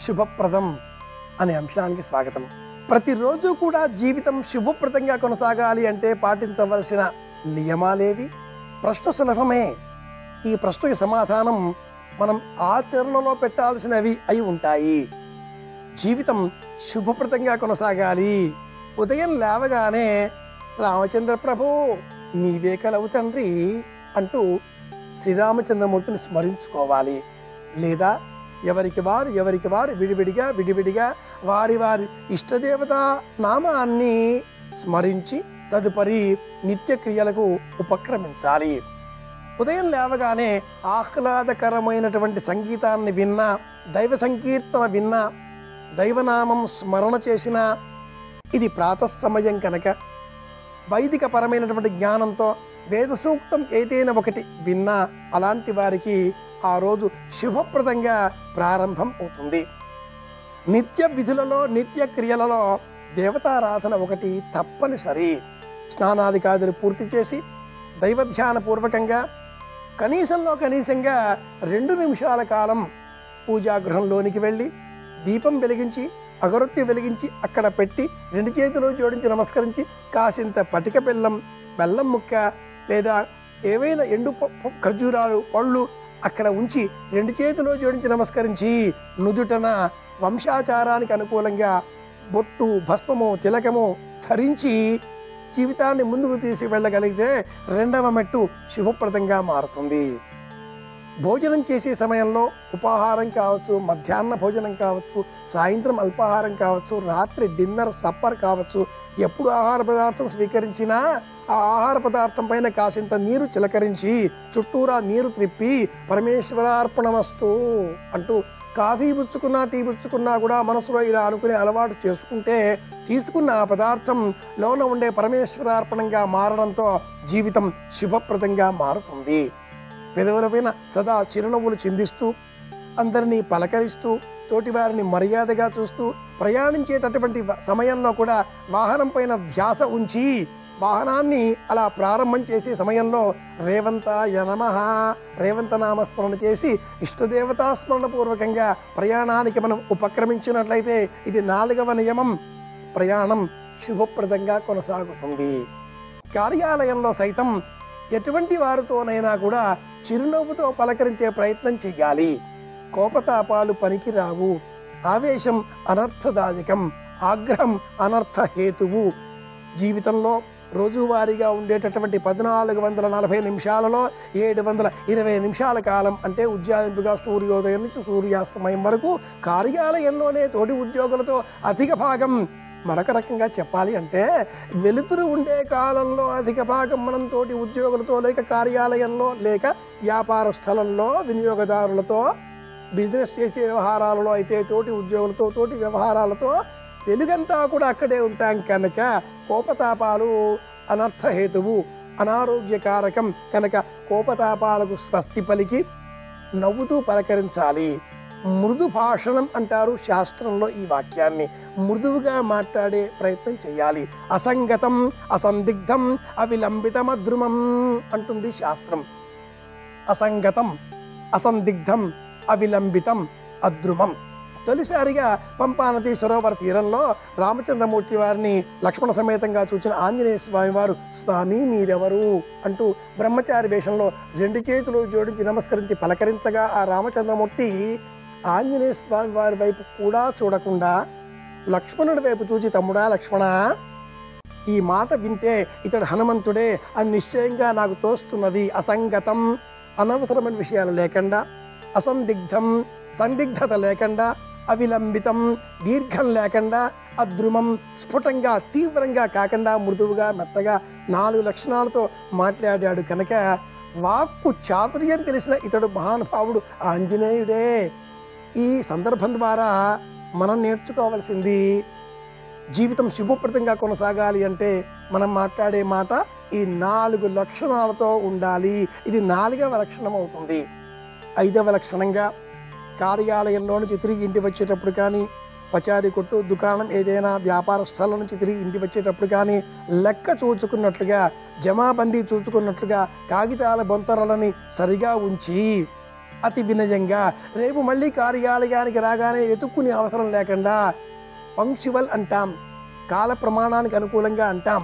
శుభప్రదం అనే అంశానికి స్వాగతం. ప్రతిరోజు కూడా జీవితం శుభప్రదంగా కొనసాగాలి అంటే పాటించవలసిన నియమాలేవి? ప్రశ్న సులభమే. ఈ ప్రశ్నకి సమాధానం మనం ఆచరణలో పెట్టాల్సినవి అయి ఉంటాయి. జీవితం శుభప్రదంగా కొనసాగాలి. ఉదయం లేవగానే రామచంద్ర ప్రభు నీవే కలవు తండ్రి అంటూ శ్రీరామచంద్రమూర్తిని స్మరించుకోవాలి. లేదా ఎవరికి వారు విడివిడిగా వారి ఇష్టదేవత నామాన్ని స్మరించి తదుపరి నిత్యక్రియలకు ఉపక్రమించాలి. ఉదయం లేవగానే ఆహ్లాదకరమైనటువంటి సంగీతాన్ని విన్నా, దైవ సంకీర్తన విన్నా, దైవనామం స్మరణ చేసినా, ఇది ప్రాతఃసమయం కనుక వైదిక పరమైనటువంటి జ్ఞానంతో వేద సూక్తం ఏదైనా ఒకటి విన్నా అలాంటి వారికి ఆ రోజు శుభప్రదంగా ప్రారంభం అవుతుంది. నిత్య విధులలో, నిత్య క్రియలలో దేవతారాధన ఒకటి తప్పనిసరి. స్నానాదికాదులు పూర్తి చేసి దైవధ్యాన పూర్వకంగా కనీసంగా 2 నిమిషాల కాలం పూజాగృహంలోనికి వెళ్ళి దీపం వెలిగించి, అగరొత్తి వెలిగించి అక్కడ పెట్టి 2 చేతులు జోడించి నమస్కరించి కాసింత పటిక బెల్లం ముక్క లేదా ఏవైనా ఎండు ఖర్జూరాలు పళ్ళు అక్కడ ఉంచి 2 చేతులు జోడించి నమస్కరించి నుదుటన వంశాచారానికి అనుకూలంగా బొట్టు, భస్మము, తిలకము ధరించి జీవితాన్ని ముందుకు తీసి వెళ్ళగలిగితే 2వ మెట్టు శుభప్రదంగా మారుతుంది. భోజనం చేసే సమయంలో ఉపాహారం కావచ్చు, మధ్యాహ్న భోజనం కావచ్చు, సాయంత్రం అల్పాహారం కావచ్చు, రాత్రి డిన్నర్ సప్పర్ కావచ్చు, ఎప్పుడు ఆహార పదార్థం స్వీకరించినా ఆ ఆహార పదార్థం పైన కాసింత నీరు చిలకరించి చుట్టూరా నీరు త్రిప్పి పరమేశ్వరార్పణమస్తు అంటూ కాఫీ పుచ్చుకున్నా, టీ పుచ్చుకున్నా కూడా మనసులో ఇలా అనుకునే అలవాటు చేసుకుంటే తీసుకున్న ఆ పదార్థం లోన ఉండే పరమేశ్వరార్పణంగా మారడంతో జీవితం శుభప్రదంగా మారుతుంది. పెదవులపైన సదా చిరునవ్వులు చిందిస్తూ, అందరినీ పలకరిస్తూ, తోటివారిని మర్యాదగా చూస్తూ ప్రయాణించేటటువంటి సమయంలో కూడా వాహనం పైన ధ్యాస ఉంచి వాహనాన్ని అలా ప్రారంభం చేసే సమయంలో రేవంతాయ నమః రేవంత నామస్మరణ చేసి ఇష్టదేవతా స్మరణ పూర్వకంగా ప్రయాణానికి మనం ఉపక్రమించినట్లయితే ఇది 4వ నియమం. ప్రయాణం శుభప్రదంగా కొనసాగుతుంది. కార్యాలయంలో సైతం ఎటువంటి వారితోనైనా కూడా చిరునవ్వుతో పలకరించే ప్రయత్నం చేయాలి. కోపతాపాలు పనికి రావు. ఆవేశం అనర్థదాయకం, ఆగ్రహం అనర్థ హేతువు. జీవితంలో రోజువారీగా ఉండేటటువంటి 1440 నిమిషాలలో 720 నిమిషాల కాలం అంటే ఉజ్జాయింపుగా సూర్యోదయం నుంచి సూర్యాస్తమయం వరకు కార్యాలయంలోనే తోటి ఉద్యోగులతో అధిక భాగం. మరొక రకంగా చెప్పాలి అంటే వెలుతురు ఉండే కాలంలో అధిక భాగం మనం తోటి ఉద్యోగులతో, లేక కార్యాలయంలో, లేక వ్యాపార స్థలంలో వినియోగదారులతో, బిజినెస్ చేసే వ్యవహారాలలో అయితే తోటి ఉద్యోగులతో, తోటి వ్యవహారాలతో వెలుగంతా కూడా అక్కడే ఉంటాం కనుక కోపతాపాలు అనర్థహేతువు, అనారోగ్యకారకం కనుక కోపతాపాలకు స్వస్తి పలికి నవ్వుతూ పలకరించాలి. మృదు భాషణం అంటారు శాస్త్రంలో ఈ వాక్యాన్ని. మృదువుగా మాట్లాడే ప్రయత్నం చేయాలి. అసంగతం, అసందిగ్ధం, అవిలంబితం, అద్రుమం అంటుంది శాస్త్రం. అసంగతం, అసందిగ్ధం, అవిలంబితం, అద్రుమం. తొలిసారిగా పంపానది సరోవర తీరంలో రామచంద్రమూర్తి వారిని లక్ష్మణ సమేతంగా చూచిన ఆంజనేయ స్వామి వారు స్వామి మీరెవరు అంటూ బ్రహ్మచారి వేషంలో 2 చేతులు జోడించి నమస్కరించి పలకరించగా ఆ రామచంద్రమూర్తి ఆంజనేయ స్వామి వారి వైపు కూడా చూడకుండా లక్ష్మణుడి వైపు చూచి, తమ్ముడా లక్ష్మణ, ఈ మాట వింటే ఇతడు హనుమంతుడే అని నిశ్చయంగా నాకు తోస్తున్నది. అసంగతం, అనవసరమైన విషయాలు లేకుండా, అసందిగ్ధం, సందిగ్ధత లేకుండా, అవిలంబితం, దీర్ఘం లేకుండా, అద్రుమం, స్ఫుటంగా తీవ్రంగా కాకుండా మృదువుగా మెత్తగా 4 లక్షణాలతో మాట్లాడాడు కనుక వాక్కు చాతుర్యం తెలిసిన ఇతడు మహానుభావుడు ఆంజనేయుడే. ఈ సందర్భం ద్వారా మనం నేర్చుకోవాల్సింది, జీవితం శుభప్రదంగా కొనసాగాలి అంటే మనం మాట్లాడే మాట ఈ 4 లక్షణాలతో ఉండాలి. ఇది 4వ లక్షణం అవుతుంది. 5వ లక్షణంగా కార్యాలయంలో నుంచి తిరిగి ఇంటి వచ్చేటప్పుడు కానీ, పచారీ కొట్టు, దుకాణం ఏదైనా వ్యాపార స్థలం నుంచి తిరిగి ఇంటి వచ్చేటప్పుడు కానీ లెక్క చూచుకున్నట్లుగా, జమాబందీ చూచుకున్నట్లుగా కాగితాల బొంతరలని సరిగా ఉంచి అతి వినయంగా రేపు మళ్ళీ కార్యాలయానికి రాగానే వెతుక్కునే అవసరం లేకుండా పంక్చువల్ అంటాం, కాల ప్రమాణానికి అనుకూలంగా అంటాం.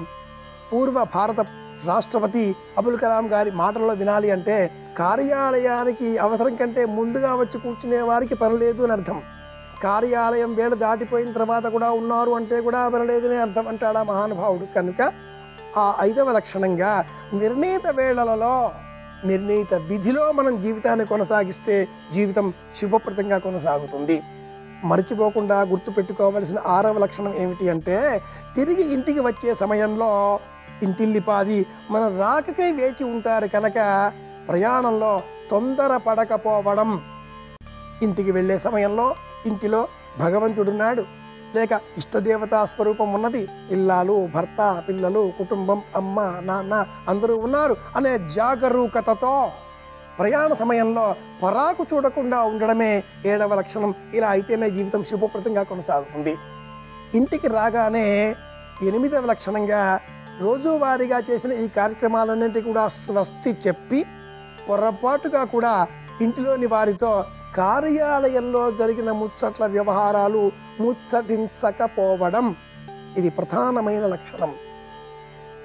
పూర్వ భారత రాష్ట్రపతి అబుల్ కలాం గారి మాటల్లో వినాలి అంటే కార్యాలయానికి అవసరం కంటే ముందుగా వచ్చి కూర్చునే వారికి పని లేదు అని అర్థం. కార్యాలయం వేళ దాటిపోయిన తర్వాత కూడా ఉన్నారు అంటే కూడా పని లేదనే అర్థం అంటాడా మహానుభావుడు. కనుక ఆ 5వ లక్షణంగా నిర్ణీత వేళలలో, నిర్ణీత విధిలో మనం జీవితాన్ని కొనసాగిస్తే జీవితం శుభప్రదంగా కొనసాగుతుంది. మర్చిపోకుండా గుర్తుపెట్టుకోవలసిన 6వ లక్షణం ఏమిటి అంటే తిరిగి ఇంటికి వచ్చే సమయంలో ఇంటిల్లిపాది మన రాకకై వేచి ఉంటారు కనుక ప్రయాణంలో తొందర పడకపోవడం, ఇంటికి వెళ్ళే సమయంలో ఇంటిలో భగవంతుడున్నాడు, లేక ఇష్టదేవతా స్వరూపం ఉన్నది, ఇల్లాలు, భర్త, పిల్లలు, కుటుంబం, అమ్మ, నాన్న అందరూ ఉన్నారు అనే జాగరూకతతో ప్రయాణ సమయంలో పరాకు చూడకుండా ఉండడమే 7వ లక్షణం. ఇలా అయితేనే జీవితం శుభప్రదంగా కొనసాగుతుంది. ఇంటికి రాగానే 8వ లక్షణంగా రోజువారీగా చేసిన ఈ కార్యక్రమాలన్నింటి కూడా స్వస్తి చెప్పి పొరపాటుగా కూడా ఇంటిలోని వారితో కార్యాలయంలో జరిగిన ముచ్చట్ల వ్యవహారాలు ముచ్చటించకపోవడం, ఇది ప్రధానమైన లక్షణం.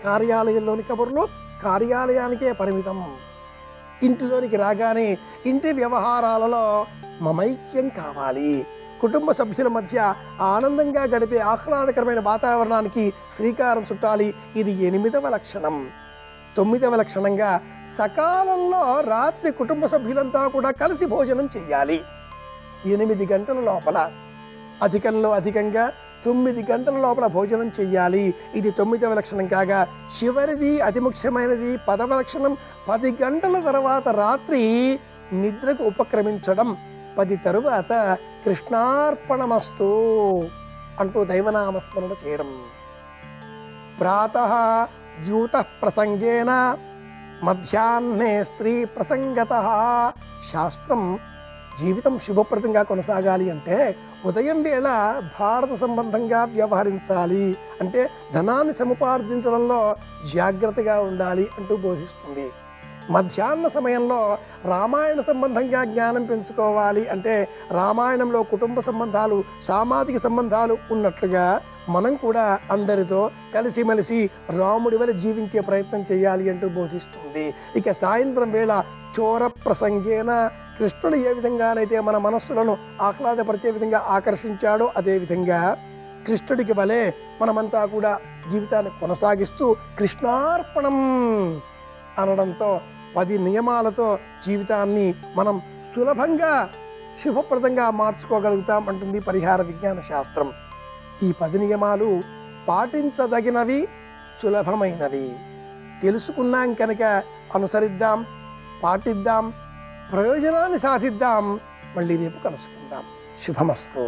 కార్యాలయంలోని కబుర్లు కార్యాలయానికే పరిమితం. ఇంటిలోనికి రాగానే ఇంటి వ్యవహారాలలో మమైక్యం కావాలి. కుటుంబ సభ్యుల మధ్య ఆనందంగా గడిపే ఆహ్లాదకరమైన వాతావరణానికి శ్రీకారం చుట్టాలి. ఇది 8వ లక్షణం. 9వ లక్షణంగా సకాలంలో రాత్రి కుటుంబ సభ్యులంతా కూడా కలిసి భోజనం చేయాలి. 8 గంటల లోపల, అధికంలో అధికంగా 9 గంటల లోపల భోజనం చెయ్యాలి. ఇది 9వ లక్షణం కాగా, చివరిది అతి ముఖ్యమైనది 10వ లక్షణం. 10 గంటల తర్వాత రాత్రి నిద్రకు ఉపక్రమించడం. 10 తరువాత కృష్ణార్పణమస్తు అంటూ దైవనామస్మరణ చేయడం. ప్రాతః ద్యూత ప్రసంగేన మధ్యాహ్నే స్త్రీ ప్రసంగత. శాస్త్రం జీవితం శుభప్రదంగా కొనసాగాలి అంటే ఉదయం వేళ భారత సంబంధంగా వ్యవహరించాలి, అంటే ధనాన్ని సముపార్జించడంలో జాగ్రత్తగా ఉండాలి అంటూ బోధిస్తుంది. మధ్యాహ్న సమయంలో రామాయణ సంబంధంగా జ్ఞానం పెంచుకోవాలి, అంటే రామాయణంలో కుటుంబ సంబంధాలు, సామాజిక సంబంధాలు ఉన్నట్లుగా మనం కూడా అందరితో కలిసిమెలిసి రాముడి వల్ల జీవించే ప్రయత్నం చేయాలి అంటూ బోధిస్తుంది. ఇక సాయంత్రం వేళ చోర ప్రసంగేన, కృష్ణుడు ఏ విధంగానైతే మన మనస్సులను ఆహ్లాదపరిచే విధంగా ఆకర్షించాడో అదేవిధంగా కృష్ణుడికి వలె మనమంతా కూడా జీవితాన్ని కొనసాగిస్తూ కృష్ణార్పణం అనడంతో 10 నియమాలతో జీవితాన్ని మనం సులభంగా శుభప్రదంగా మార్చుకోగలుగుతాం అంటుంది పరిహార విజ్ఞాన శాస్త్రం. ఈ 10 నియమాలు పాటించదగినవి, సులభమైనవి. తెలుసుకున్నాం కనుక అనుసరిద్దాం, పాటిద్దాం, ప్రయోజనాన్ని సాధిద్దాం. మళ్ళీ రేపు కలుసుకుందాం. శుభమస్తు.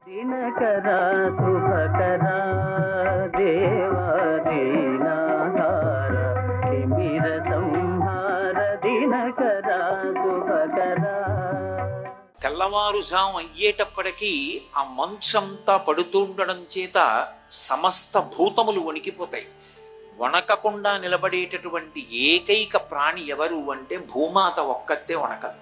దినకరా శుభకరా దేవా దీనాధార తిమిర సంహార దినకరా శుభకరా. తెల్లవారుజాము అయ్యేటప్పటికీ ఆ మంచంతా పడుతుండడం చేత సమస్త భూతములు వణికిపోతాయి. వణకకుండా నిలబడేటటువంటి ఏకైక ప్రాణి ఎవరు అంటే భూమాత ఒక్కతే వణకదు.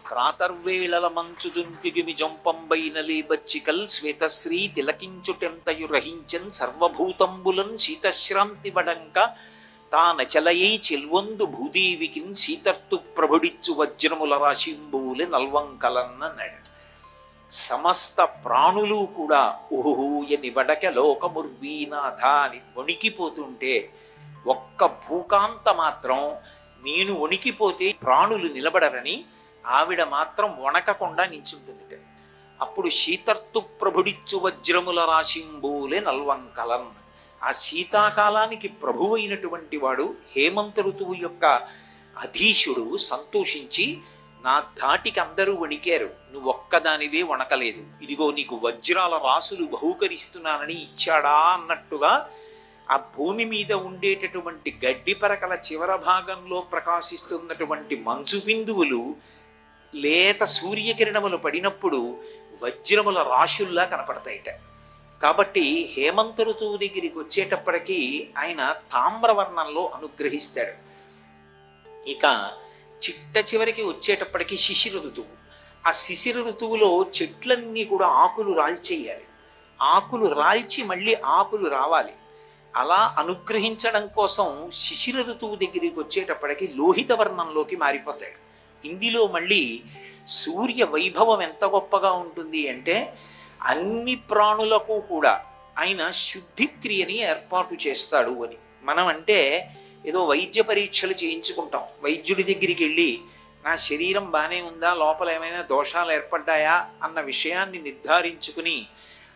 ప్రాతర్వేళల మంచు జుంపిగిమి జంపంబైన లేబచ్చికల్ శ్వేతశ్రీ తిలకించుటెంతయు రహించన్ సర్వభూతంబులన్ శీతశ్రాంతి వడంక తానచలయై చెల్వందు భూదేవికిన్ సీతర్తు ప్రభుడిచ్చు వజ్రముల రాశింబూలె నల్వంకలన్నన్నాడు. సమస్త ప్రాణులు కూడా ఊహూయని వడక లోకముర్వీనాథ అని వణికిపోతుంటే ఒక్క భూకాంత మాత్రం నేను వణికిపోతే ప్రాణులు నిలబడరని ఆవిడ మాత్రం వణకకుండా నించుంటుందిట. అప్పుడు శీతర్తు ప్రభుడిచ్చు వజ్రముల రాశింబూలే నల్వంకలన్. ఆ శీతాకాలానికి ప్రభువైనటువంటి వాడు హేమంత ఋతువు యొక్క అధీశుడు సంతోషించి, నా ధాటికి అందరూ వణికారు, నువ్వు ఒక్కదానివే వణకలేదు, ఇదిగో నీకు వజ్రాల రాసులు బహూకరిస్తున్నానని ఇచ్చాడా అన్నట్టుగా ఆ భూమి మీద ఉండేటటువంటి గడ్డి పరకల చివర భాగంలో ప్రకాశిస్తున్నటువంటి మంచు బిందువులు లేత సూర్యకిరణములు పడినప్పుడు వజ్రముల రాశుల్లా కనపడతాయిట. కాబట్టి హేమంత ఋతువు దగ్గరికి వచ్చేటప్పటికీ ఆయన తామ్రవర్ణంలో అనుగ్రహిస్తాడు. ఇక చిట్ట చివరికి వచ్చేటప్పటికి శిశిర ఋతువు. ఆ శిశిర ఋతువులో చెట్లన్నీ కూడా ఆకులు రాల్చేయాలి, ఆకులు రాల్చి మళ్ళీ ఆకులు రావాలి. అలా అనుగ్రహించడం కోసం శిశిర ఋతువు దగ్గరికి వచ్చేటప్పటికి లోహిత వర్ణంలోకి మారిపోతాడు. ఇందులో మళ్ళీ సూర్య వైభవం ఎంత గొప్పగా ఉంటుంది అంటే అన్ని ప్రాణులకు కూడా ఆయన శుద్ధిక్రియని ఏర్పాటు చేస్తాడు అని. మనం అంటే ఏదో వైద్య పరీక్షలు చేయించుకుంటాం, వైద్యుడి దగ్గరికి వెళ్ళి నా శరీరం బాగానే ఉందా, లోపల ఏమైనా దోషాలు ఏర్పడ్డాయా అన్న విషయాన్ని నిర్ధారించుకుని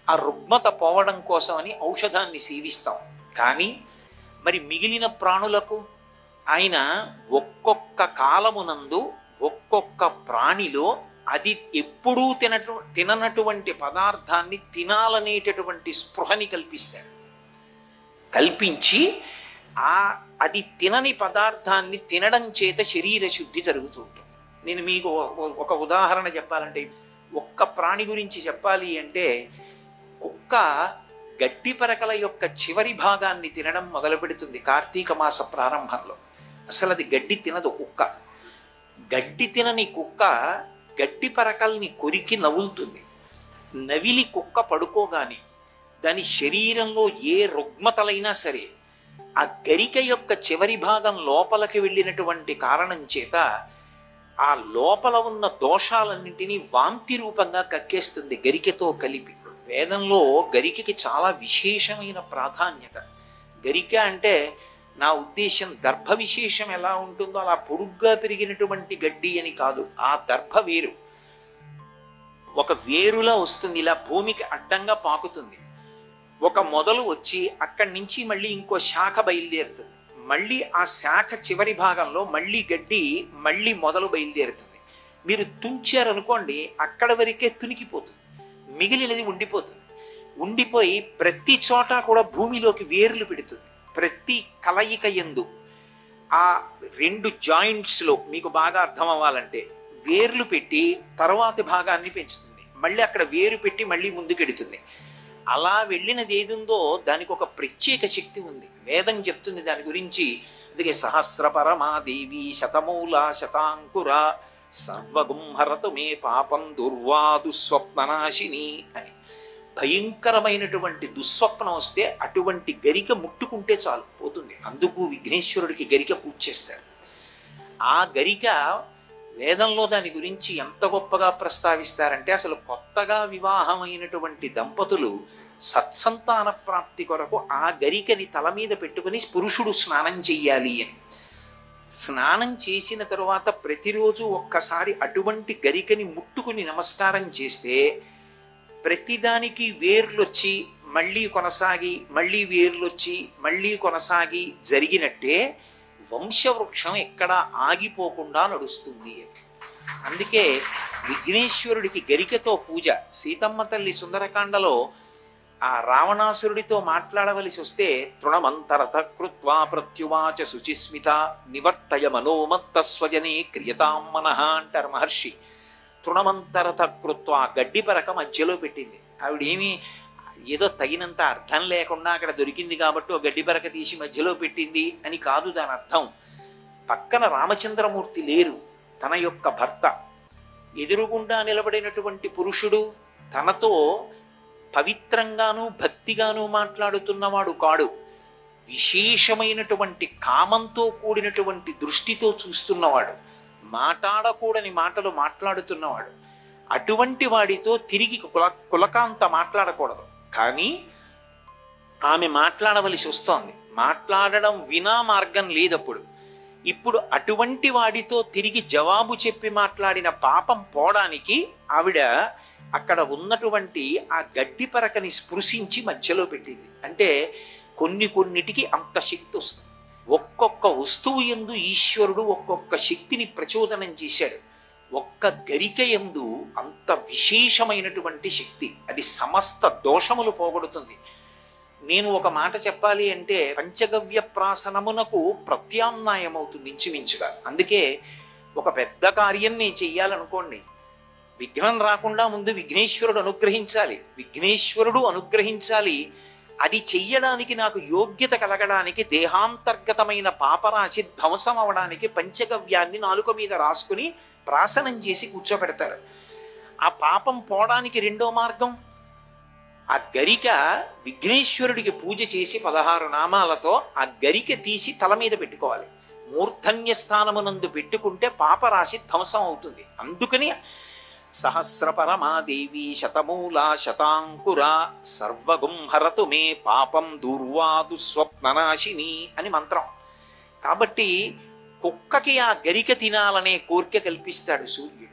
ఆ రుగ్మత పోవడం కోసమని ఔషధాన్ని సేవిస్తాం. కానీ మరి మిగిలిన ప్రాణులకు ఆయన ఒక్కొక్క కాలమునందు ఒక్కొక్క ప్రాణిలో అది ఎప్పుడూ తిననటువంటి పదార్థాన్ని తినాలనేటటువంటి స్పృహని కల్పిస్తాడు. కల్పించి అది తినని పదార్థాన్ని తినడం చేత శరీర శుద్ధి జరుగుతూ ఉంటుంది. నేను మీకు ఒక ఉదాహరణ చెప్పాలంటే, ఒక్క ప్రాణి గురించి చెప్పాలి అంటే, కుక్క గడ్డి పరకల యొక్క చివరి భాగాన్ని తినడం మొదలు పెడుతుంది కార్తీక మాస ప్రారంభంలో. అసలు అది గడ్డి తినదు కుక్క. గడ్డి తినని కుక్క గడ్డి పరకల్ని కొరికి నవ్వులుతుంది. నవిలి కుక్క పడుకోగానే దాని శరీరంలో ఏ రుగ్మతలైనా సరే ఆ గరిక యొక్క చివరి భాగం లోపలికి వెళ్ళినటువంటి కారణం చేత ఆ లోపల ఉన్న దోషాలన్నింటినీ వాంతి రూపంగా కక్కేస్తుంది గరికతో కలిపి. వేదంలో గరికకి చాలా విశేషమైన ప్రాధాన్యత. గరిక అంటే నా ఉద్దేశం దర్భ విశేషం ఎలా ఉంటుందో అలా పొడుగ్గా పెరిగినటువంటి గడ్డి అని కాదు. ఆ దర్భ వేరు ఒక వేరులా వస్తుంది, ఇలా భూమికి అడ్డంగా పాకుతుంది. ఒక మొదలు వచ్చి అక్కడి నుంచి మళ్ళీ ఇంకో శాఖ బయలుదేరుతుంది. మళ్ళీ ఆ శాఖ చివరి భాగంలో మళ్ళీ గడ్డి మళ్ళీ మొదలు బయలుదేరుతుంది. మీరు తుంచారనుకోండి, అక్కడ వరకే తునికిపోతుంది, మిగిలినది ఉండిపోతుంది. ఉండిపోయి ప్రతి చోట కూడా భూమిలోకి వేర్లు పెడుతుంది. ప్రతి కలయిక యందు ఆ రెండు జాయింట్స్లో మీకు బాగా అర్థం అవ్వాలంటే వేర్లు పెట్టి తర్వాతి భాగాన్ని పెంచుతుంది. మళ్ళీ అక్కడ వేరు పెట్టి మళ్ళీ ముందుకెడుతుంది. అలా వెళ్ళినది ఏదుందో దానికి ఒక ప్రత్యేక శక్తి ఉంది. వేదం చెప్తుంది దాని గురించి. అందుకే సహస్రపరమాదేవి శతమూల శతాంకుర సర్వగుంహరతు మే పాపం దుర్వాదు స్వప్ననాశిని అని. భయంకరమైనటువంటి దుస్వప్నం వస్తే అటువంటి గరిక ముట్టుకుంటే చాలు, పోతుంది. అందుకు విఘ్నేశ్వరుడికి గరిక పూజ చేస్తారు. ఆ గరిక వేదంలో దాని గురించి ఎంత గొప్పగా ప్రస్తావిస్తారంటే, అసలు కొత్తగా వివాహమైనటువంటి దంపతులు సత్సంతాన ప్రాప్తి కొరకు ఆ గరికని తల మీద పెట్టుకుని పురుషుడు స్నానం చెయ్యాలి అని. స్నానం చేసిన తరువాత ప్రతిరోజు ఒక్కసారి అటువంటి గరికని ముట్టుకుని నమస్కారం చేస్తే ప్రతిదానికి వేర్లొచ్చి మళ్ళీ కొనసాగి మళ్ళీ వేర్లొచ్చి మళ్ళీ కొనసాగి జరిగినట్టే వంశవృక్షం ఎక్కడ ఆగిపోకుండా నడుస్తుంది. అందుకే విఘ్నేశ్వరుడికి గరికతో పూజ. సీతమ్మ తల్లి సుందరకాండలో ఆ రావణాసురుడితో మాట్లాడవలసి వస్తే తృణమంతరత కృత్వా ప్రత్యువాచ శుచిస్మిత నివర్తయ మనోమత్త స్వజనే క్రియతాం మనః అంటారు మహర్షి. తృణమంతరత కృత్వా గడ్డి పరక మధ్యలో పెట్టింది. ఆవిడేమి ఏదో తగినంత అర్థం లేకుండా అక్కడ దొరికింది కాబట్టి ఓ గడ్డి పరక తీసి మధ్యలో పెట్టింది అని కాదు దాని అర్థం. పక్కన రామచంద్రమూర్తి లేరు, తన యొక్క భర్త. ఎదురుగుండా నిలబడినటువంటి పురుషుడు తనతో పవిత్రంగాను భక్తిగాను మాట్లాడుతున్నవాడు కాడు. విశేషమైనటువంటి కామంతో కూడినటువంటి దృష్టితో చూస్తున్నవాడు, మాట్లాడకూడని మాటలు మాట్లాడుతున్నవాడు. అటువంటి వాడితో తిరిగి కులకాంత మాట్లాడకూడదు. కానీ ఆమె మాట్లాడవలసి వస్తోంది. మాట్లాడడం వినా మార్గం లేదప్పుడు. ఇప్పుడు అటువంటి వాడితో తిరిగి జవాబు చెప్పి మాట్లాడిన పాపం పోవడానికి ఆవిడ అక్కడ ఉన్నటువంటి ఆ గడ్డి పరకని స్పృశించి మధ్యలో పెట్టింది. అంటే కొన్నిటికి అంత శక్తి వస్తుంది. ఒక్కొక్క వస్తువు యందు ఈశ్వరుడు ఒక్కొక్క శక్తిని ప్రచోదనం చేశాడు. ఒక్క గరిక యందు అంత విశేషమైనటువంటి శక్తి. అది సమస్త దోషములు పోగొడుతుంది. నేను ఒక మాట చెప్పాలి అంటే పంచగవ్య ప్రాసనమునకు ప్రత్యామ్నాయమవుతుంది ఇంచుమించుగా. అందుకే ఒక పెద్ద కార్యం నేను చెయ్యాలనుకోండి, విఘ్నం రాకుండా ముందు విఘ్నేశ్వరుడు అనుగ్రహించాలి. విఘ్నేశ్వరుడు అనుగ్రహించాలి. అది చెయ్యడానికి నాకు యోగ్యత కలగడానికి, దేహాంతర్గతమైన పాపరాశి ధ్వంసం అవడానికి పంచగవ్యాన్ని నాలుక మీద రాసుకుని ప్రాసనం చేసి కూర్చోబెడతారు. ఆ పాపం పోవడానికి రెండో మార్గం, ఆ గరిక విఘ్నేశ్వరుడికి పూజ చేసి 16 నామాలతో ఆ గరిక తీసి తల మీద పెట్టుకోవాలి. మూర్ధన్య స్థానమునందు పెట్టుకుంటే పాపరాశి ధ్వంసం అవుతుంది. అందుకని సహస్రపరమాదేవి శతమూల శతాంకుర సర్వగుంహరతు మే పాపం దూర్వాదు స్వప్ననాశిని అని మంత్రం. కాబట్టి కుక్కకి ఆ గరిక తినాలనే కోరిక కల్పిస్తాడు సూర్యుడు.